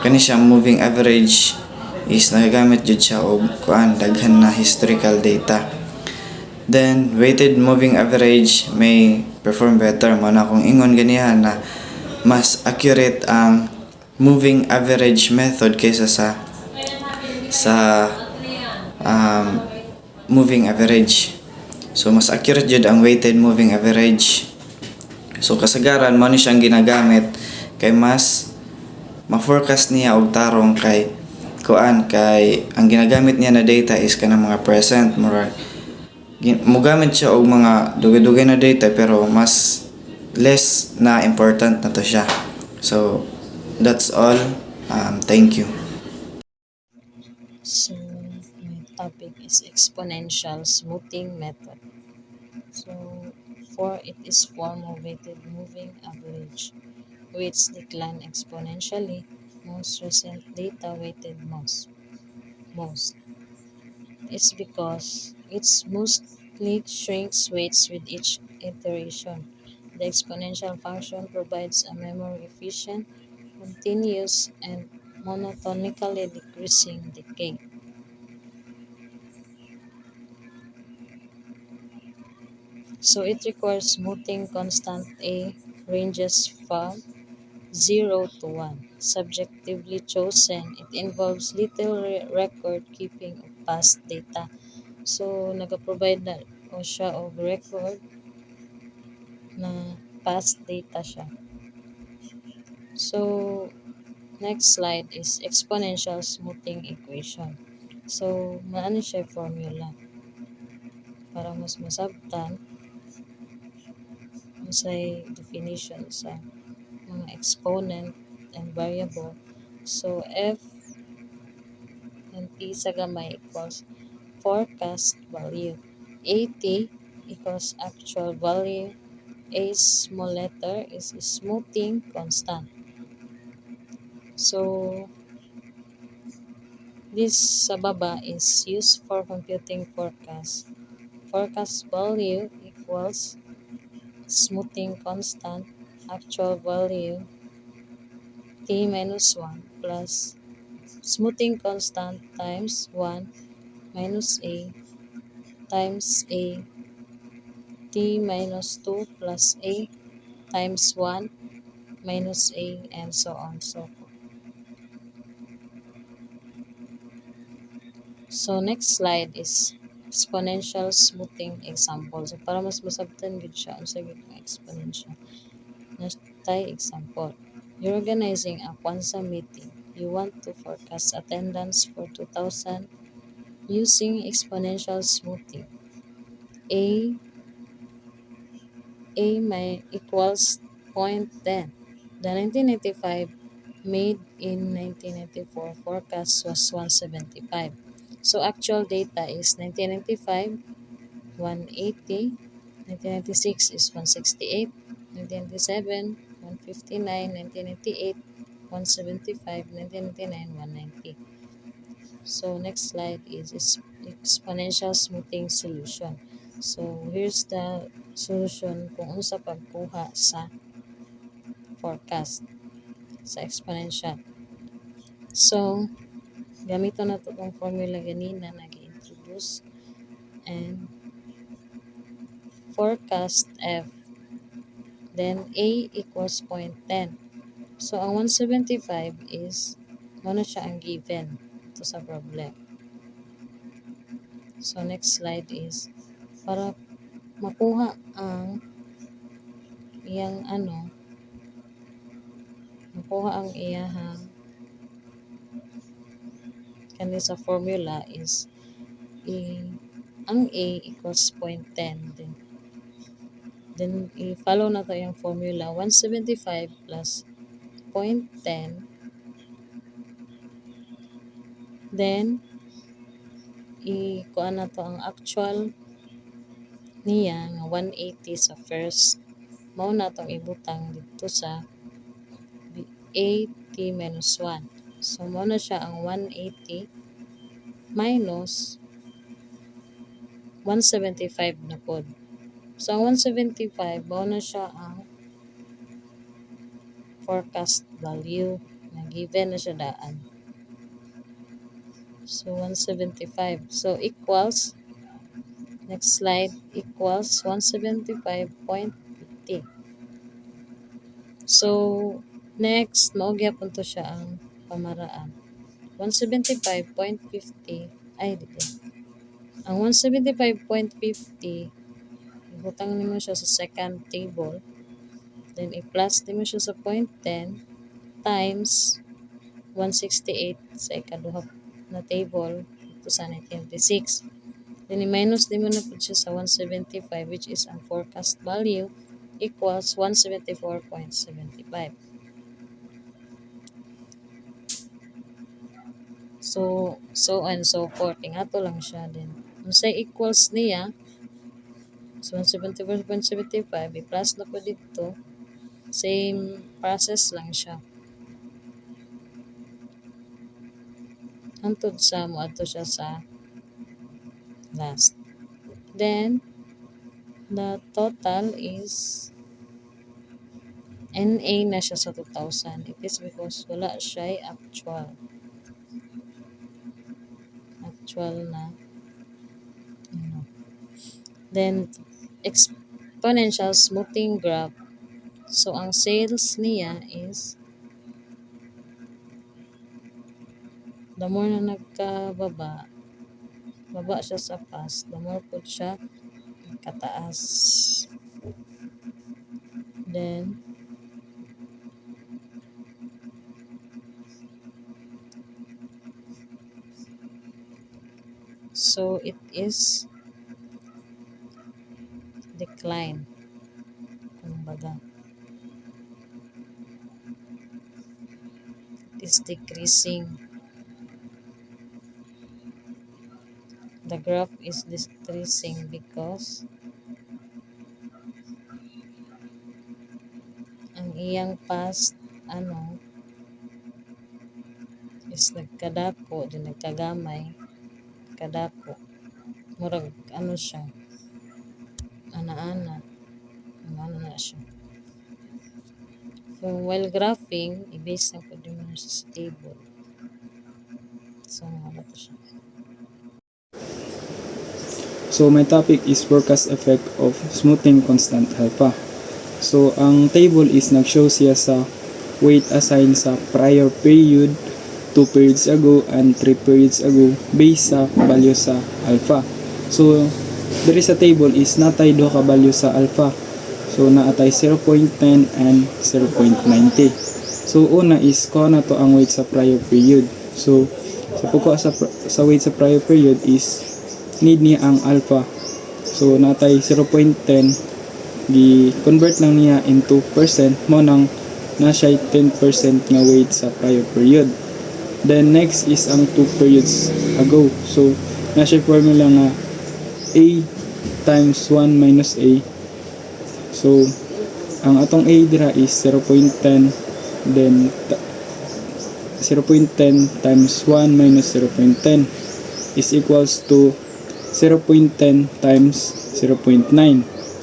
kani siya moving average is nagagamit jud siya og kuan, daghan na historical data. Then weighted moving average may perform better. Mao na akong ingon ganiha na mas accurate ang moving average method kaysa sa moving average. So mas accurate jud ang weighted moving average. So kasagaran mao ni siyang ginagamit kay mas ma-forecast niya og tarong kay kuan, kay ang ginagamit niya na data is kanang mga present. Mogamit siya og mga dugay-dugay na data pero mas less na important na to siya. So that's all. Thank you. So, my topic is exponential smoothing method. So, for it is form of weighted moving average, which decline exponentially. Most recent data weighted most. It's because it mostly shrinks weights with each iteration. The exponential function provides a memory efficient, continuous, and monotonically decreasing decay. So it requires smoothing constant A ranges from 0 to 1. Subjectively chosen, it involves little record keeping of past data. So nag-provide na o siya og record na past data siya. So next slide is exponential smoothing equation. So maano siya formula para mas masabtan unsay definition sa mga exponent and variable. So f T sa gamay equals forecast value. AT equals actual value. A small letter is smoothing constant. So, this sa baba is used for computing forecast. Forecast value equals smoothing constant actual value T minus 1 plus smoothing constant times 1 minus A times A T minus 2 plus A times 1 minus A and so on so forth. So next slide is exponential smoothing example. So para mas masabtan gid siya unsa gid ang exponential. Next example. You're organizing a Kwanzaa meeting. You want to forecast attendance for 2000 using exponential smoothing. A may equals 0.10. The 1995 made in 1994 forecast was 175. So actual data is 1995, 180, 1996 is 168, 1997, 159, 1998, 175, 1999, 190. So next slide is exponential smoothing solution. So here's the solution kung unsa pagkuha sa forecast sa exponential. So gamito na to tong formula ganina nag-introduce and forecast F. Then A equals 0.10. So ang 175 is ano siya ang given to sa problem. So next slide is para makuha ang iyang makuha ang iyahang kani sa formula is ang A equals 0.10 then i-follow na to yung formula 175 plus 0.10 then kuan na to ang actual niya nga 180 sa first mao na tong ibutang dito sa AT minus 1. So mao na siya ang 180 minus 175 na pod. So ang 175 mao na siya ang forecast value na given na siya daan. So 175. So equals next slide equals 175.50. So next mao gyapon to siya ang pamaraan. 175.50 ay dito. Ang 175.50 ibutang nimo siya sa second table then i-plus nimo siya sa 0.10 times 168 sa ikaduha na table ito sa 1996. Then i-minus nimo na po siya sa 175 which is ang forecast value equals 174.75. So and so forth. Ingato lang siya din. Kung sa equals niya, so 174.75, i-plus na po dito. Same process lang siya. Hantod sa mo ato siya sa last. Then, the total is NA na siya sa 2,000. It is because wala siya actual. Actual na. Then, exponential smoothing graph. So, ang sales niya is the more na nagkababa, baba siya sa past, the more po siya kataas. Then, so it is decline. Kumbaga. It is decreasing. the graph is decreasing because ang iyang past is nagkadako din nagkagamay kadako murag siya ana-ana ano na siya. So while graphing i-base na po din mo sa table. So wala to siya. So my topic is forecast effect of smoothing constant alpha. So ang table is nag-show siya sa weight assigned sa prior period, 2 periods ago and 3 periods ago based sa value sa alpha. So diri sa table is natay duha ka value sa alpha. So naatay 0.10 and 0.90. So una is kuha na to ang weight sa prior period. So sa pagkuha sa weight sa prior period is need niya ang alpha. So natay 0.10 gi-convert lang niya into percent mo nang na siya 10% nga weight sa prior period. Then next is ang 2 periods ago. So na siya formula nga A times 1 minus A. So ang atong A dira is 0.10 then 0.10 times 1 minus 0.10 is equals to 0.10 times 0.9.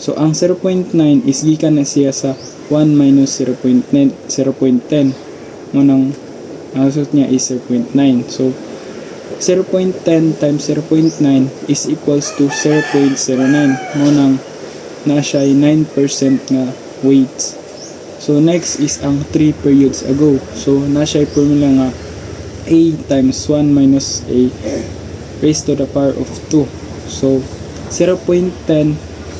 So ang 0.9 is gikan na siya sa 1 minus 0.10 mo nang ang result niya is 0.9. So 0.10 times 0.9 is equals to 0.09 mo nang na siya 9% nga weight. So next is ang 3 periods ago. So na siya formula nga A times 1 minus A raised to the power of 2. So 0.10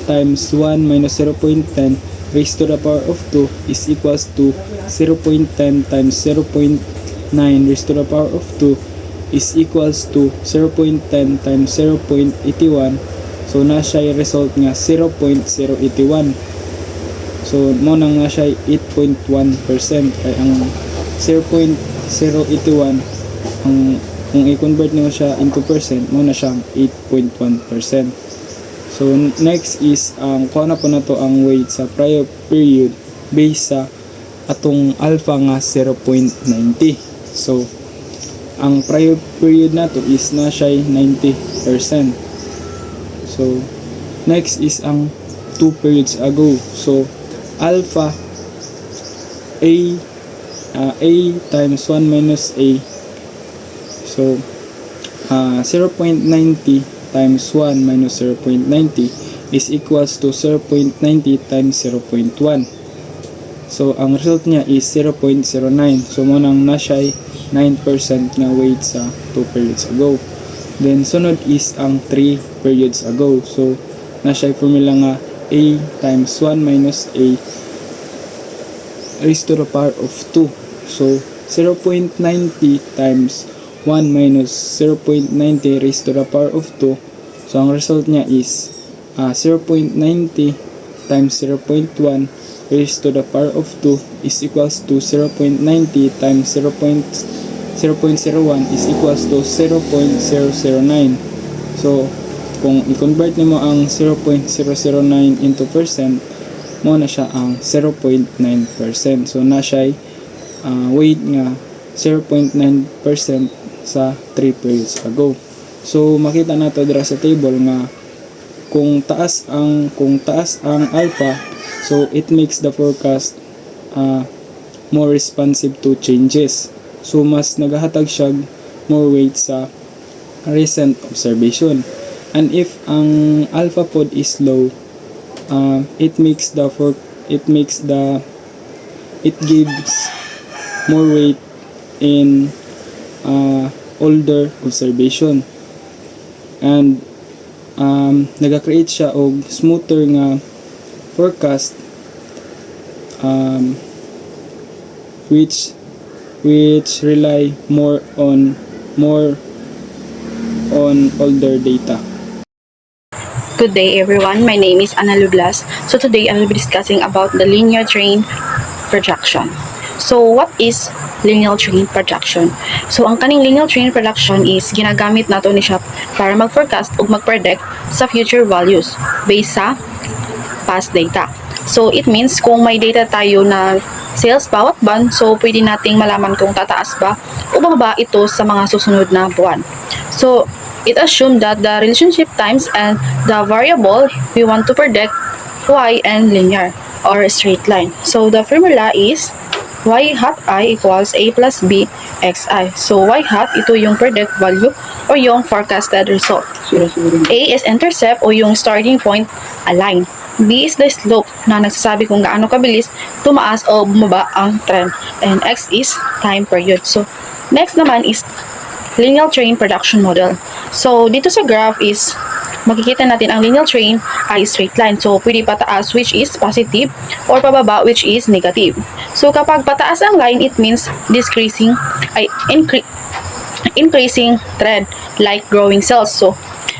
times 1 minus 0.10 raised to the power of 2 is equals to 0.10 times 0.9 raised to the power of 2 is equals to 0.10 times 0.81. So na siya result nga 0.081. So mo nang na siya 8.1% kay ang 0.081 ang kung i-convert niyo siya into percent mo na siyang 8.1%. So next is kuha na po na to ang weight sa prior period based sa atong alpha nga 0.90. So ang prior period na to is na siya 90%. So next is ang 2 periods ago. So alpha A times 1 minus A. So 0.90 times 1 minus 0.90 is equals to 0.90 times 0.1. So ang result niya is 0.09. So mo nang na siya 9% nga weight sa 2 periods ago. Then sunod is ang 3 periods ago. So na siya formula nga A times 1 minus A raised to the power of 2. So 0.90 times 1 minus 0.90 raised to the power of 2. So ang result niya is 0.90 times 0.1 raised to the power of 2 is equals to 0.90 times 0.01 is equals to 0.009. So kung i-convert nimo ang 0.009 into percent, mo na siya ang 0.9%. So na siya weight nga 0.9% sa 3 periods ago. So makita nato dira sa table nga kung taas ang alpha, so it makes the forecast more responsive to changes. So mas nagahatag siya more weight sa recent observation. And if ang alpha pod is low, it gives more weight in older observation. And naga-create siya og smoother nga forecast which rely more on older data. Good day everyone, my name is Ana Lublas. So today I will be discussing about the linear train projection. So what is linear train projection. So ang kaning linear train projection is ginagamit nato ni siya para mag-forecast ug mag-predict sa future values based sa past data. So it means kung may data tayo na sales bawat buwan, so pwede nating malaman kung tataas ba o bababa ito sa mga susunod na buwan. So it assumed that the relationship times and the variable we want to predict y and linear or straight line. So the formula is y hat I equals a plus b xi. So y hat ito yung predict value o yung forecasted result. A is intercept o yung starting point align. B is the slope na nagsasabi kung gaano kabilis tumaas o bumaba ang trend. And X is time period. So next naman is linear train production model. So dito sa graph is makikita natin ang linear train ay straight line. So pwede pataas which is positive or pababa which is negative. So kapag pataas ang line, it means increasing trend like growing sales. So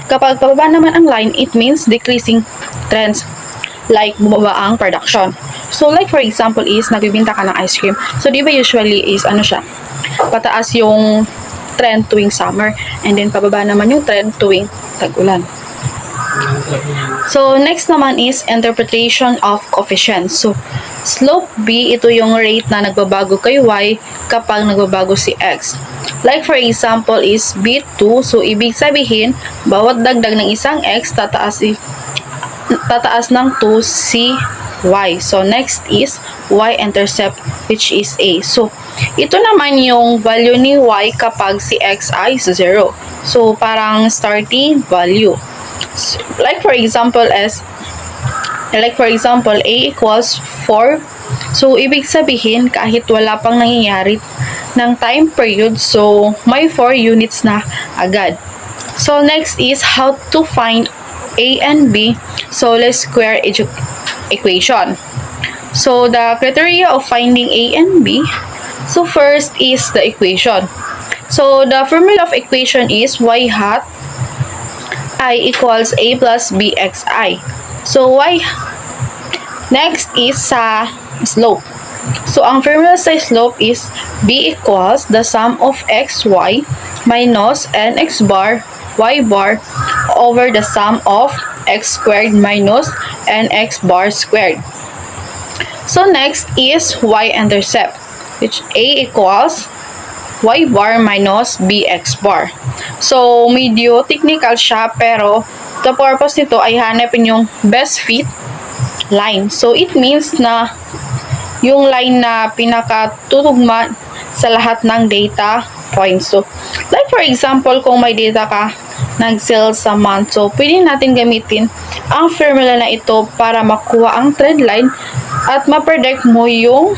kapag pababa naman ang line, it means decreasing trends like bumaba ang production. So like for example is nagbibenta ka ng ice cream. So di ba usually is ano siya? Pataas yung trend tuwing summer and then pababa naman yung trend tuwing tag-ulan. So next naman is interpretation of coefficients. So slope B, ito yung rate na nagbabago kay Y kapag nagbabago si X. Like for example is B2, so ibig sabihin bawat dagdag ng isang X tataas ng 2 si Y. So next is Y-intercept which is A. So ito naman yung value ni Y kapag si X ay 0. So parang starting value. So, like for example A equals 4. So ibig sabihin kahit wala pang nangyayari ng time period, so may 4 units na agad. So next is how to find A and B. So let's square equation. So the criteria of finding A and B. So first is the equation. So the formula of equation is y hat I equals a plus b xi. So y next is sa slope. So ang formula sa slope is b equals the sum of xy minus nx bar y bar over the sum of x squared minus nx bar squared. So next is y-intercept, which a equals y bar minus bx bar. So medyo technical siya pero the purpose nito ay hanapin yung best fit line. So it means na yung line na pinakatutugma sa lahat ng data points. So like for example, kung may data ka nag-sell sa month, so pwede natin gamitin ang formula na ito para makuha ang trend line at ma-predict mo yung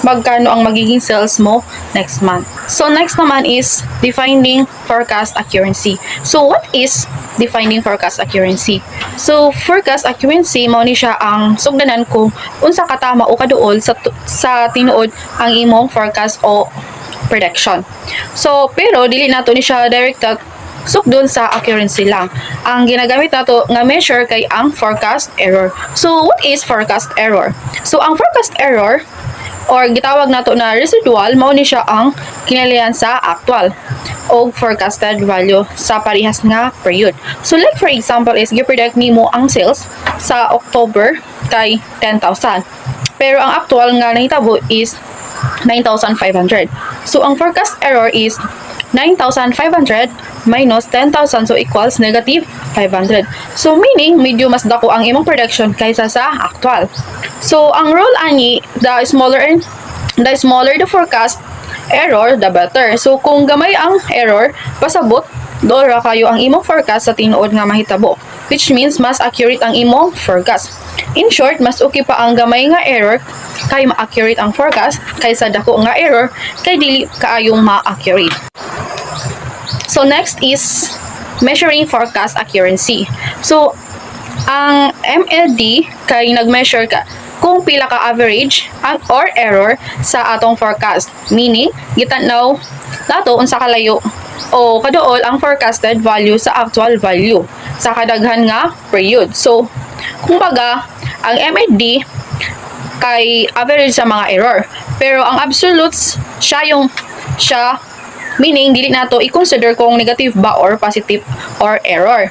magkano ang magiging sales mo next month. So next naman is defining forecast accuracy. So what is defining forecast accuracy? So forecast accuracy mao ni siya ang sugdanan kung unsa katama o kaduol sa tinuod ang imong forecast o prediction. So pero dili nato ni siya direct sukdon sa accuracy lang. Ang ginagamit nato nga measure kay ang forecast error. So what is forecast error? So ang forecast error or gitawag nato na residual mao ni siya ang kinalian sa actual o forecasted value sa parehas nga period. So like for example is gi-predict nimo ang sales sa October kay 10,000. Pero ang actual nga nahitabo is 9,500. So ang forecast error is 9,500 minus 10,000, so equals negative 500. So meaning medyo mas dako ang imong prediction kaysa sa actual. So ang rule ani, the smaller the forecast error, the better. So kung gamay ang error, pasabot dora kayo ang imong forecast sa tinuod nga mahitabo, which means mas accurate ang imong forecast. In short, mas okay pa ang gamay nga error kay ma-accurate ang forecast kaysa dako nga error kay dili kaayong ma-accurate. So next is measuring forecast accuracy. So ang MLD kay nag-measure ka kung pila ka average or error sa atong forecast. Meaning, gitanaw nato unsa kalayo o kaduol ang forecasted value sa actual value sa kadaghan nga period. So, kumbaga, ang MLD kay average sa mga error. Pero ang absolutes siya meaning dili nato i-consider kung negative ba or positive or error.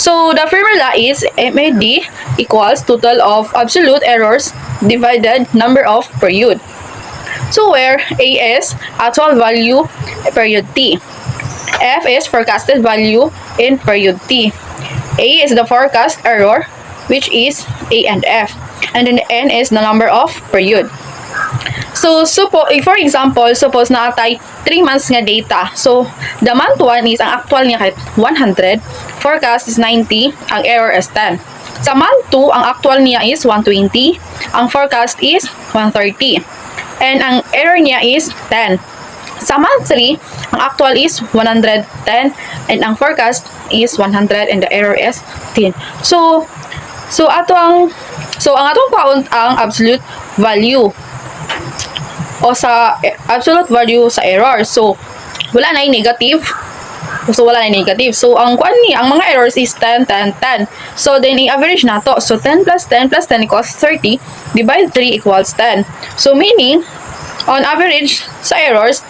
So the formula is MAD equals total of absolute errors divided number of period. So where A is actual value period T, F is forecasted value in period T, A is the forecast error which is A and F, and then N is the number of period. So, for example, suppose na atay 3 months nga data. So, the month 1 is, ang actual niya kay 100, forecast is 90, ang error is 10. Sa month 2, ang actual niya is 120, ang forecast is 130, and ang error niya is 10. Sa month 3, ang actual is 110, and ang forecast is 100, and the error is 10. So ang atong count ang absolute value o sa absolute value sa error. So wala na yung negative. So ang ang mga errors is 10, 10, 10. So then i-average na to. So 10 plus 10 plus 10 equals 30. Divide 3 equals 10. So meaning on average sa errors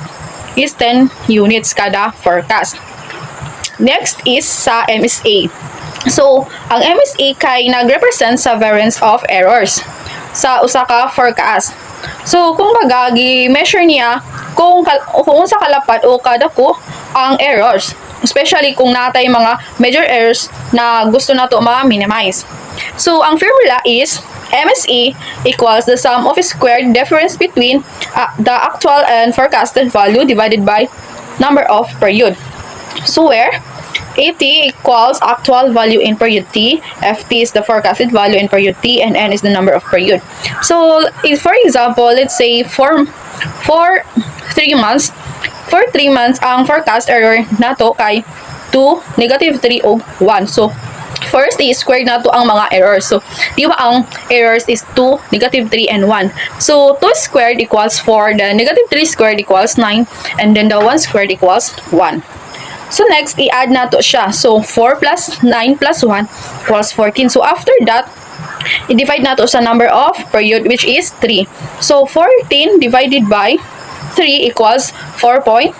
is 10 units kada forecast. Next is sa MSA. So ang MSA kay nag-represent sa variance of errors sa usa ka forecast. So kung baga gi-measure niya kung sa kalapat o kadako ang errors, especially kung natay mga major errors na gusto nato ma-minimize. So ang formula is MSE equals the sum of squared difference between the actual and forecasted value divided by number of period. So where AT equals actual value in period T, FT is the forecasted value in period T, and N is the number of period. So, for example, let's say for 3 months, ang forecast error nato kay 2, -3 o 1. So, first, i-square nato ang mga errors. So, di ba ang errors is 2, -3, and 1. So, 2 squared equals 4, the -3 squared equals 9, and then the 1 squared equals 1. So next, i-add nato siya. So 4 plus 9 plus 1 equals 14. So after that, i-divide nato sa number of period which is 3. So 14 divided by 3 equals 4.67.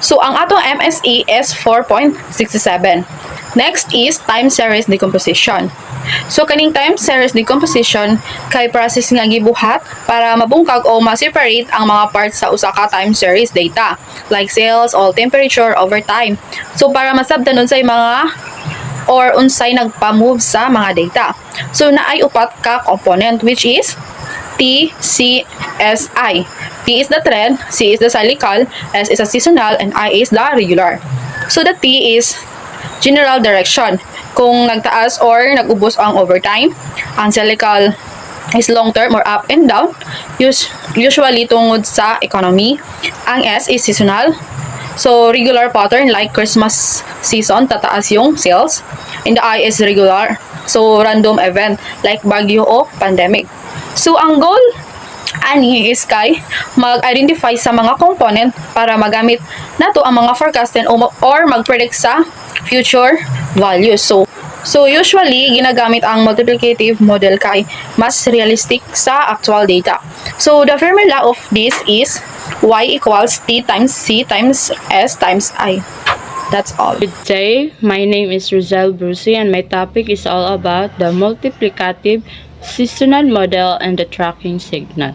So ang atong MSE is 4.67. Next is time series decomposition. So kaning time series decomposition kay process nga gibuhat para mabungkag o ma-separate ang mga parts sa usa ka time series data like sales, all temperature, over time. So para masabtan unsay mga or unsay nagpa-move sa mga data. So naay upat ka component which is T, C, S, I. T is the trend, C is the cyclical, S is a seasonal, and I is the regular. So the T is general direction. Kung nagtaas or nag-ubos ang overtime, ang cyclical is long term or up and down, usually tungod sa economy. Ang S is seasonal. So regular pattern like Christmas season, tataas yung sales. And the I is regular. So random event like bagyo o pandemic. So ang goal ani is kay mag-identify sa mga component para magamit nato ang mga forecasting or mag-predict sa future values. So usually ginagamit ang multiplicative model kay mas realistic sa actual data. So the formula of this is Y equals T times C times S times I. That's all. Good day. My name is Rosel Brucey and my topic is all about the multiplicative seasonal model and the tracking signal.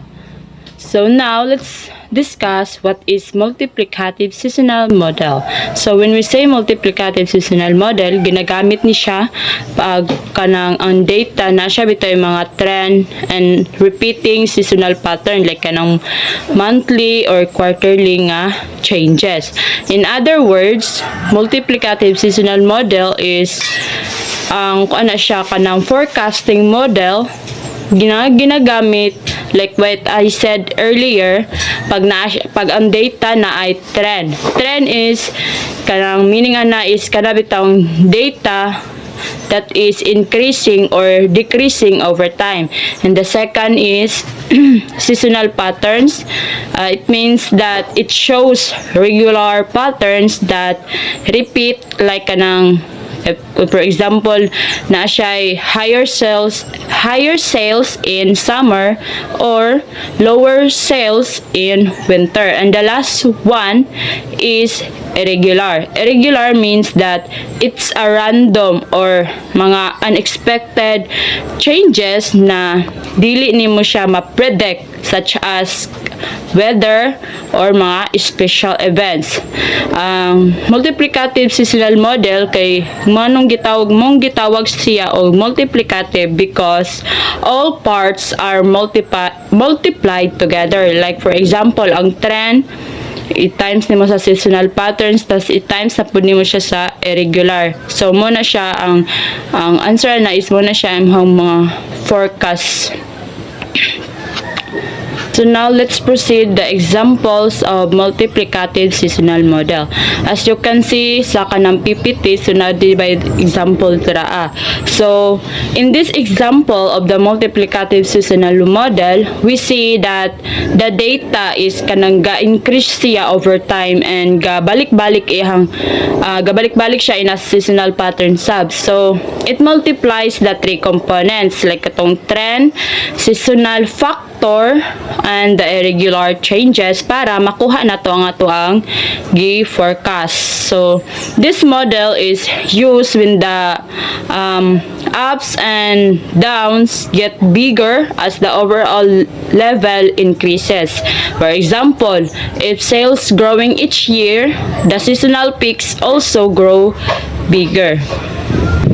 So now let's discuss what is multiplicative seasonal model. So when we say multiplicative seasonal model, ginagamit ni siya pag kanang ang data na siya bitaw mga trend and repeating seasonal pattern like kanang monthly or quarterly nga changes. In other words, multiplicative seasonal model is ang ano siya kanang forecasting model ginagamit like what I said earlier pag ang data na ay trend. Trend is kanang meaning na is kana bitawng data that is increasing or decreasing over time. And the second is seasonal patterns. It means that it shows regular patterns that repeat like kanang If, for example, na siya higher sales in summer or lower sales in winter. And the last one is irregular. Irregular means that it's a random or mga unexpected changes na dili nimo siya ma-predict, such as weather or mga special events. Multiplicative seasonal model kay mong gitawag siya og multiplicative because all parts are multiplied together. Like for example, ang trend i-times nimo sa seasonal patterns, tas i-times na pud nimo siya sa irregular. So mo na siya ang answer na is mo na siya ang mga forecast. So now let's proceed the examples of multiplicative seasonal model. As you can see sa kanang PPT, so now by example tira. So in this example of the multiplicative seasonal model, we see that the data is kanang ga-increase siya over time and gabalik-balik siya in a seasonal pattern sub. So it multiplies the three components like katong trend, seasonal factor, and the irregular changes para makuha na to ang atoang gi-forecast. So this model is used when the ups and downs get bigger as the overall level increases. For example, if sales growing each year, the seasonal peaks also grow bigger.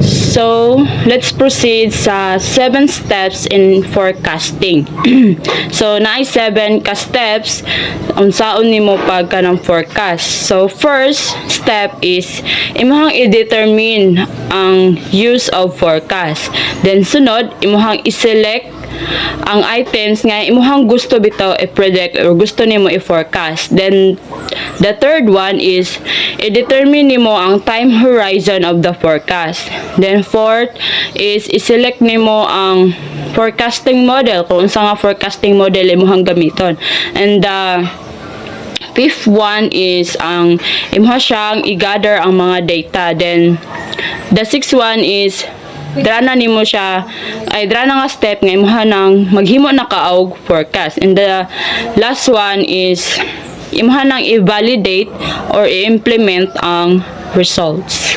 So, let's proceed sa 7 steps in forecasting. So, naay 7 ka steps unsaon nimo pag kanang forecast. So, first step is imong i-determine ang use of forecast. Then sunod, imong i-select ang items nga imong gusto bitaw i-predict or gusto nimo i-forecast. Then the third one is i-determine nimo ang time horizon of the forecast. Then fourth is i-select nimo ang forecasting model kung unsa nga forecasting model imong gamiton. And the fifth one is ang imong siyang i-gather ang mga data. Then the sixth one is dra na nga step nga imong nang maghimo na kaog forecast. And the last one is imong nang i-validate or i-implement ang results.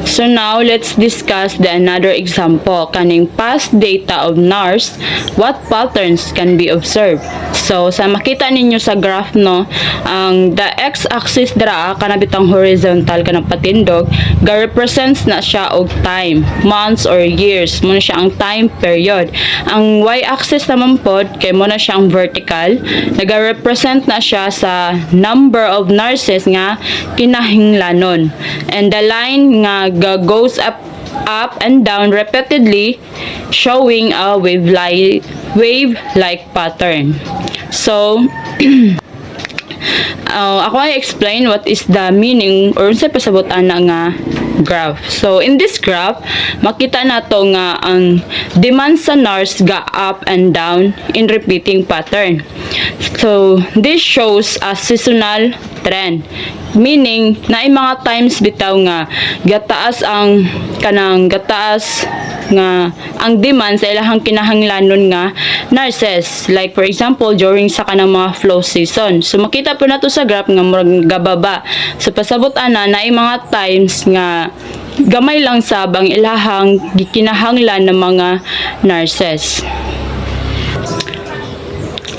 So now let's discuss the another example kaning past data of NARS. What patterns can be observed? So sa makita ninyo sa graph no, ang the x-axis dra kanabitang horizontal kanang patindog ga represents na siya og time, months or years. Mo na siya ang time period. Ang y-axis naman pod kay mo na siya ang vertical, naga-represent na siya sa number of nurses nga kinahinglanon. And the line nga goes up and down repeatedly, showing a wave-like pattern. So, ako ay explain what is the meaning or sa pasabutan na nga graph. So, in this graph, makita nato nga ang demand sa NARS ga up and down in repeating pattern. So, this shows a seasonal trend. Meaning, naay mga times bitaw nga gataas nga ang demand sa ilahang kinahanglanon nga nurses. Like for example, during sa kanang mga flow season. So makita po nato sa graph nga murag gababa. So pasabot ana naay mga times nga gamay lang sab ang ilahang kinahanglan ng mga nurses.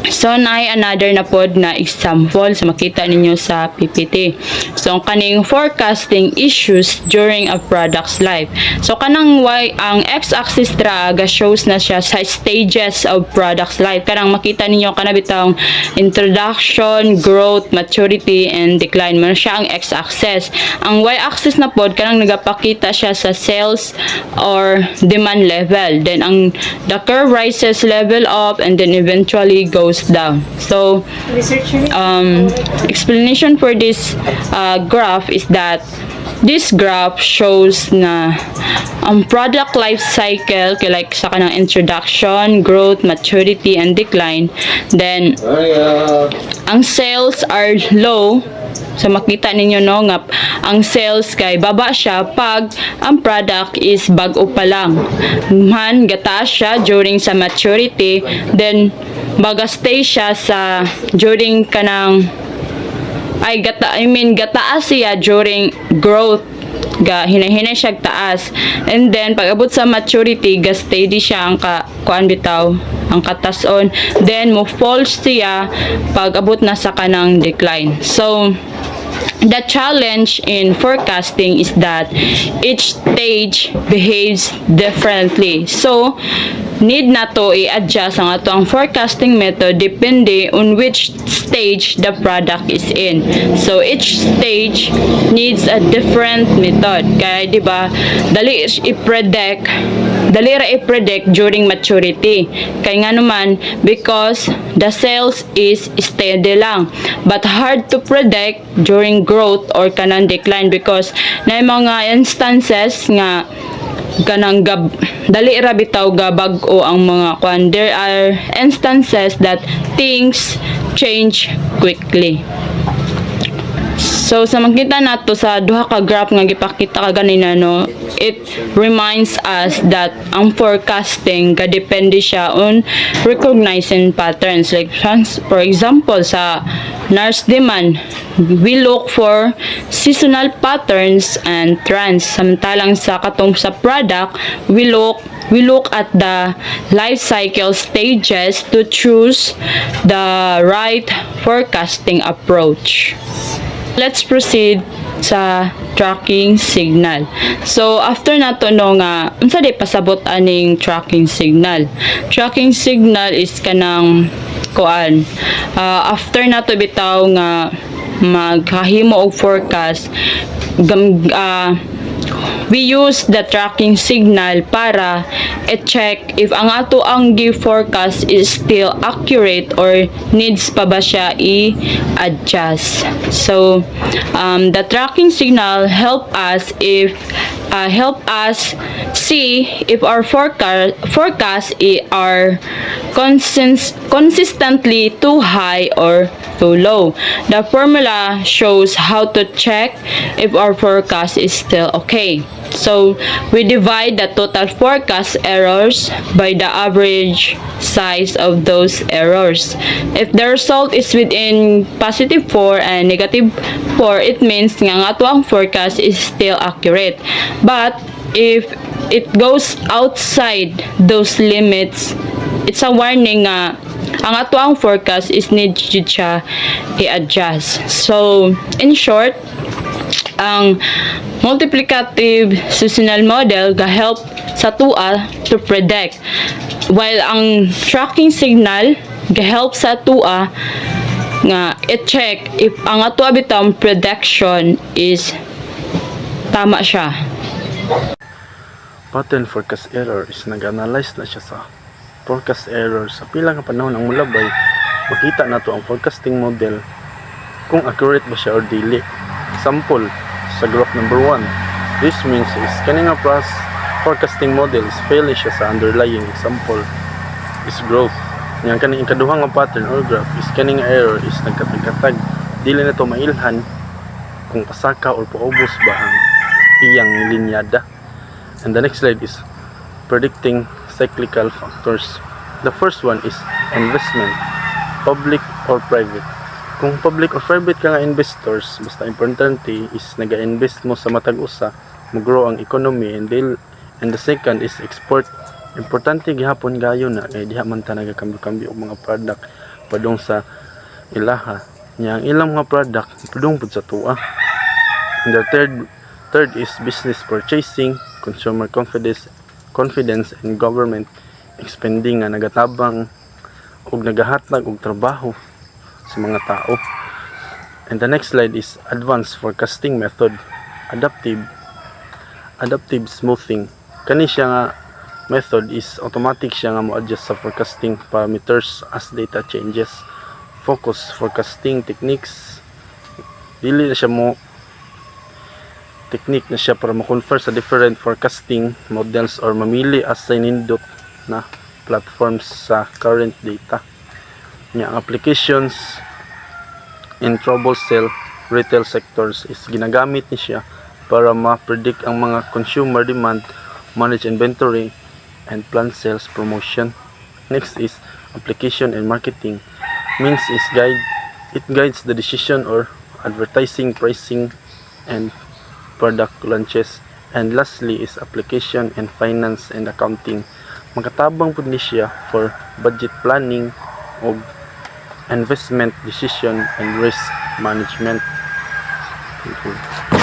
So, naay another na pod na example sa makita ninyo sa PPT. So, ang kaning forecasting issues during a product's life. So, kanang ang x-axis draga shows na siya sa stages of product's life. Kanang makita ninyo kanabitang introduction, growth, maturity, and decline. Man siya ang x-axis. Ang y-axis na pod kanang nagapakita siya sa sales or demand level. Then, the curve rises level up and then eventually goes down. So, explanation for this graph is that this graph shows na ang product life cycle like sa kanang introduction, growth, maturity, and decline. Then, ang sales are low So makita ninyo no nga ang sales kay baba siya pag ang product is bag-o pa lang. Man gataas siya during sa maturity, then baga stay siya sa during kanang gataas siya during growth, hinahinay siya taas, and then pag abot sa maturity steady siya ang kuan bitaw ang katason, then mo fall siya pag abot na sa kanang decline. So the challenge in forecasting is that each stage behaves differently. So, need na to i-adjust ang ato ang forecasting method depende on which stage the product is in. So, each stage needs a different method. Kaya, di ba, dali ra i-predict during maturity. Kaya nga naman, because the sales is steady lang. But hard to predict during growth or kanang decline because na mga instances nga kanang dali ra bitaw bag-o ang mga kwan. There are instances that things change quickly. So sa makita nato sa duha ka graph nga gipakita ka ganina no, it reminds us that ang forecasting depende siya on recognizing patterns. Like for example sa nurse demand, we look for seasonal patterns and trends. Samantalang sa katong sa product, we look at the life cycle stages to choose the right forecasting approach. Let's proceed sa tracking signal. So after nato no nga unsa day pasabot aning tracking signal. Tracking signal is kanang kuan. After nato bitaw nga maghahimo og forecast, we use the tracking signal para i-check if ang ato ang gi-forecast is still accurate or needs pa ba siya i-adjust. So, the tracking signal help us see if our forecast are consistently too high or too low. The formula shows how to check if our forecast is still okay. So, we divide the total forecast errors by the average size of those errors. If the result is within positive 4 and negative 4, it means nga ang ato ang forecast is still accurate. But, if it goes outside those limits, it's a warning nga ang ato ang forecast is need siya i-adjust. So, in short, ang multiplicative seasonal model ga-help sa tua to predict, while ang tracking signal ga-help sa tua nga i-check if ang ato bitang prediction is tama siya. Pattern forecast error is nag-analyze na siya sa forecast error sa pila nga panahon ang mulabay. Makita nato ang forecasting model kung accurate ba siya or dili. Example, sa graph number 1, this means is kaning forecasting model is fail siya sa underlying example is growth. Yang kaning ikaduha nga pattern or graph is kaning error is nagkatag-katag. Dili na to mailhan kung pasaka or paubos ba ang iyang linyada. And the next slide is predicting cyclical factors. The first one is investment, public or private. Kung public or private ka nga investors, basta importante is naga-invest mo sa matag usa, mo-grow ang economy, and the second is export. Importante gihapon gayo na kay diha man ta nagakambyo-kambyo og mga product padung sa ilaha. Nya ang ilang mga product padung pud sa tuwa. And the third is business purchasing, consumer confidence and government expanding nga nagatabang og nagahatag og trabaho sa mga tao. And the next slide is advanced forecasting method, adaptive smoothing. Kani siya nga method is automatic siya nga mo-adjust sa forecasting parameters as data changes. Focus forecasting techniques, dili na siya mo technique na siya para ma-convert sa different forecasting models or mamili as sa nindot na platforms sa current data. Nya applications in trouble cell retail sectors is ginagamit ni siya para ma-predict ang mga consumer demand, manage inventory, and plan sales promotion. Next is application and marketing. Means is it guides the decision or advertising, pricing, and product launches. And lastly is application and finance and accounting. Makatabang pud ni siya for budget planning o investment decision and risk management. Thank you.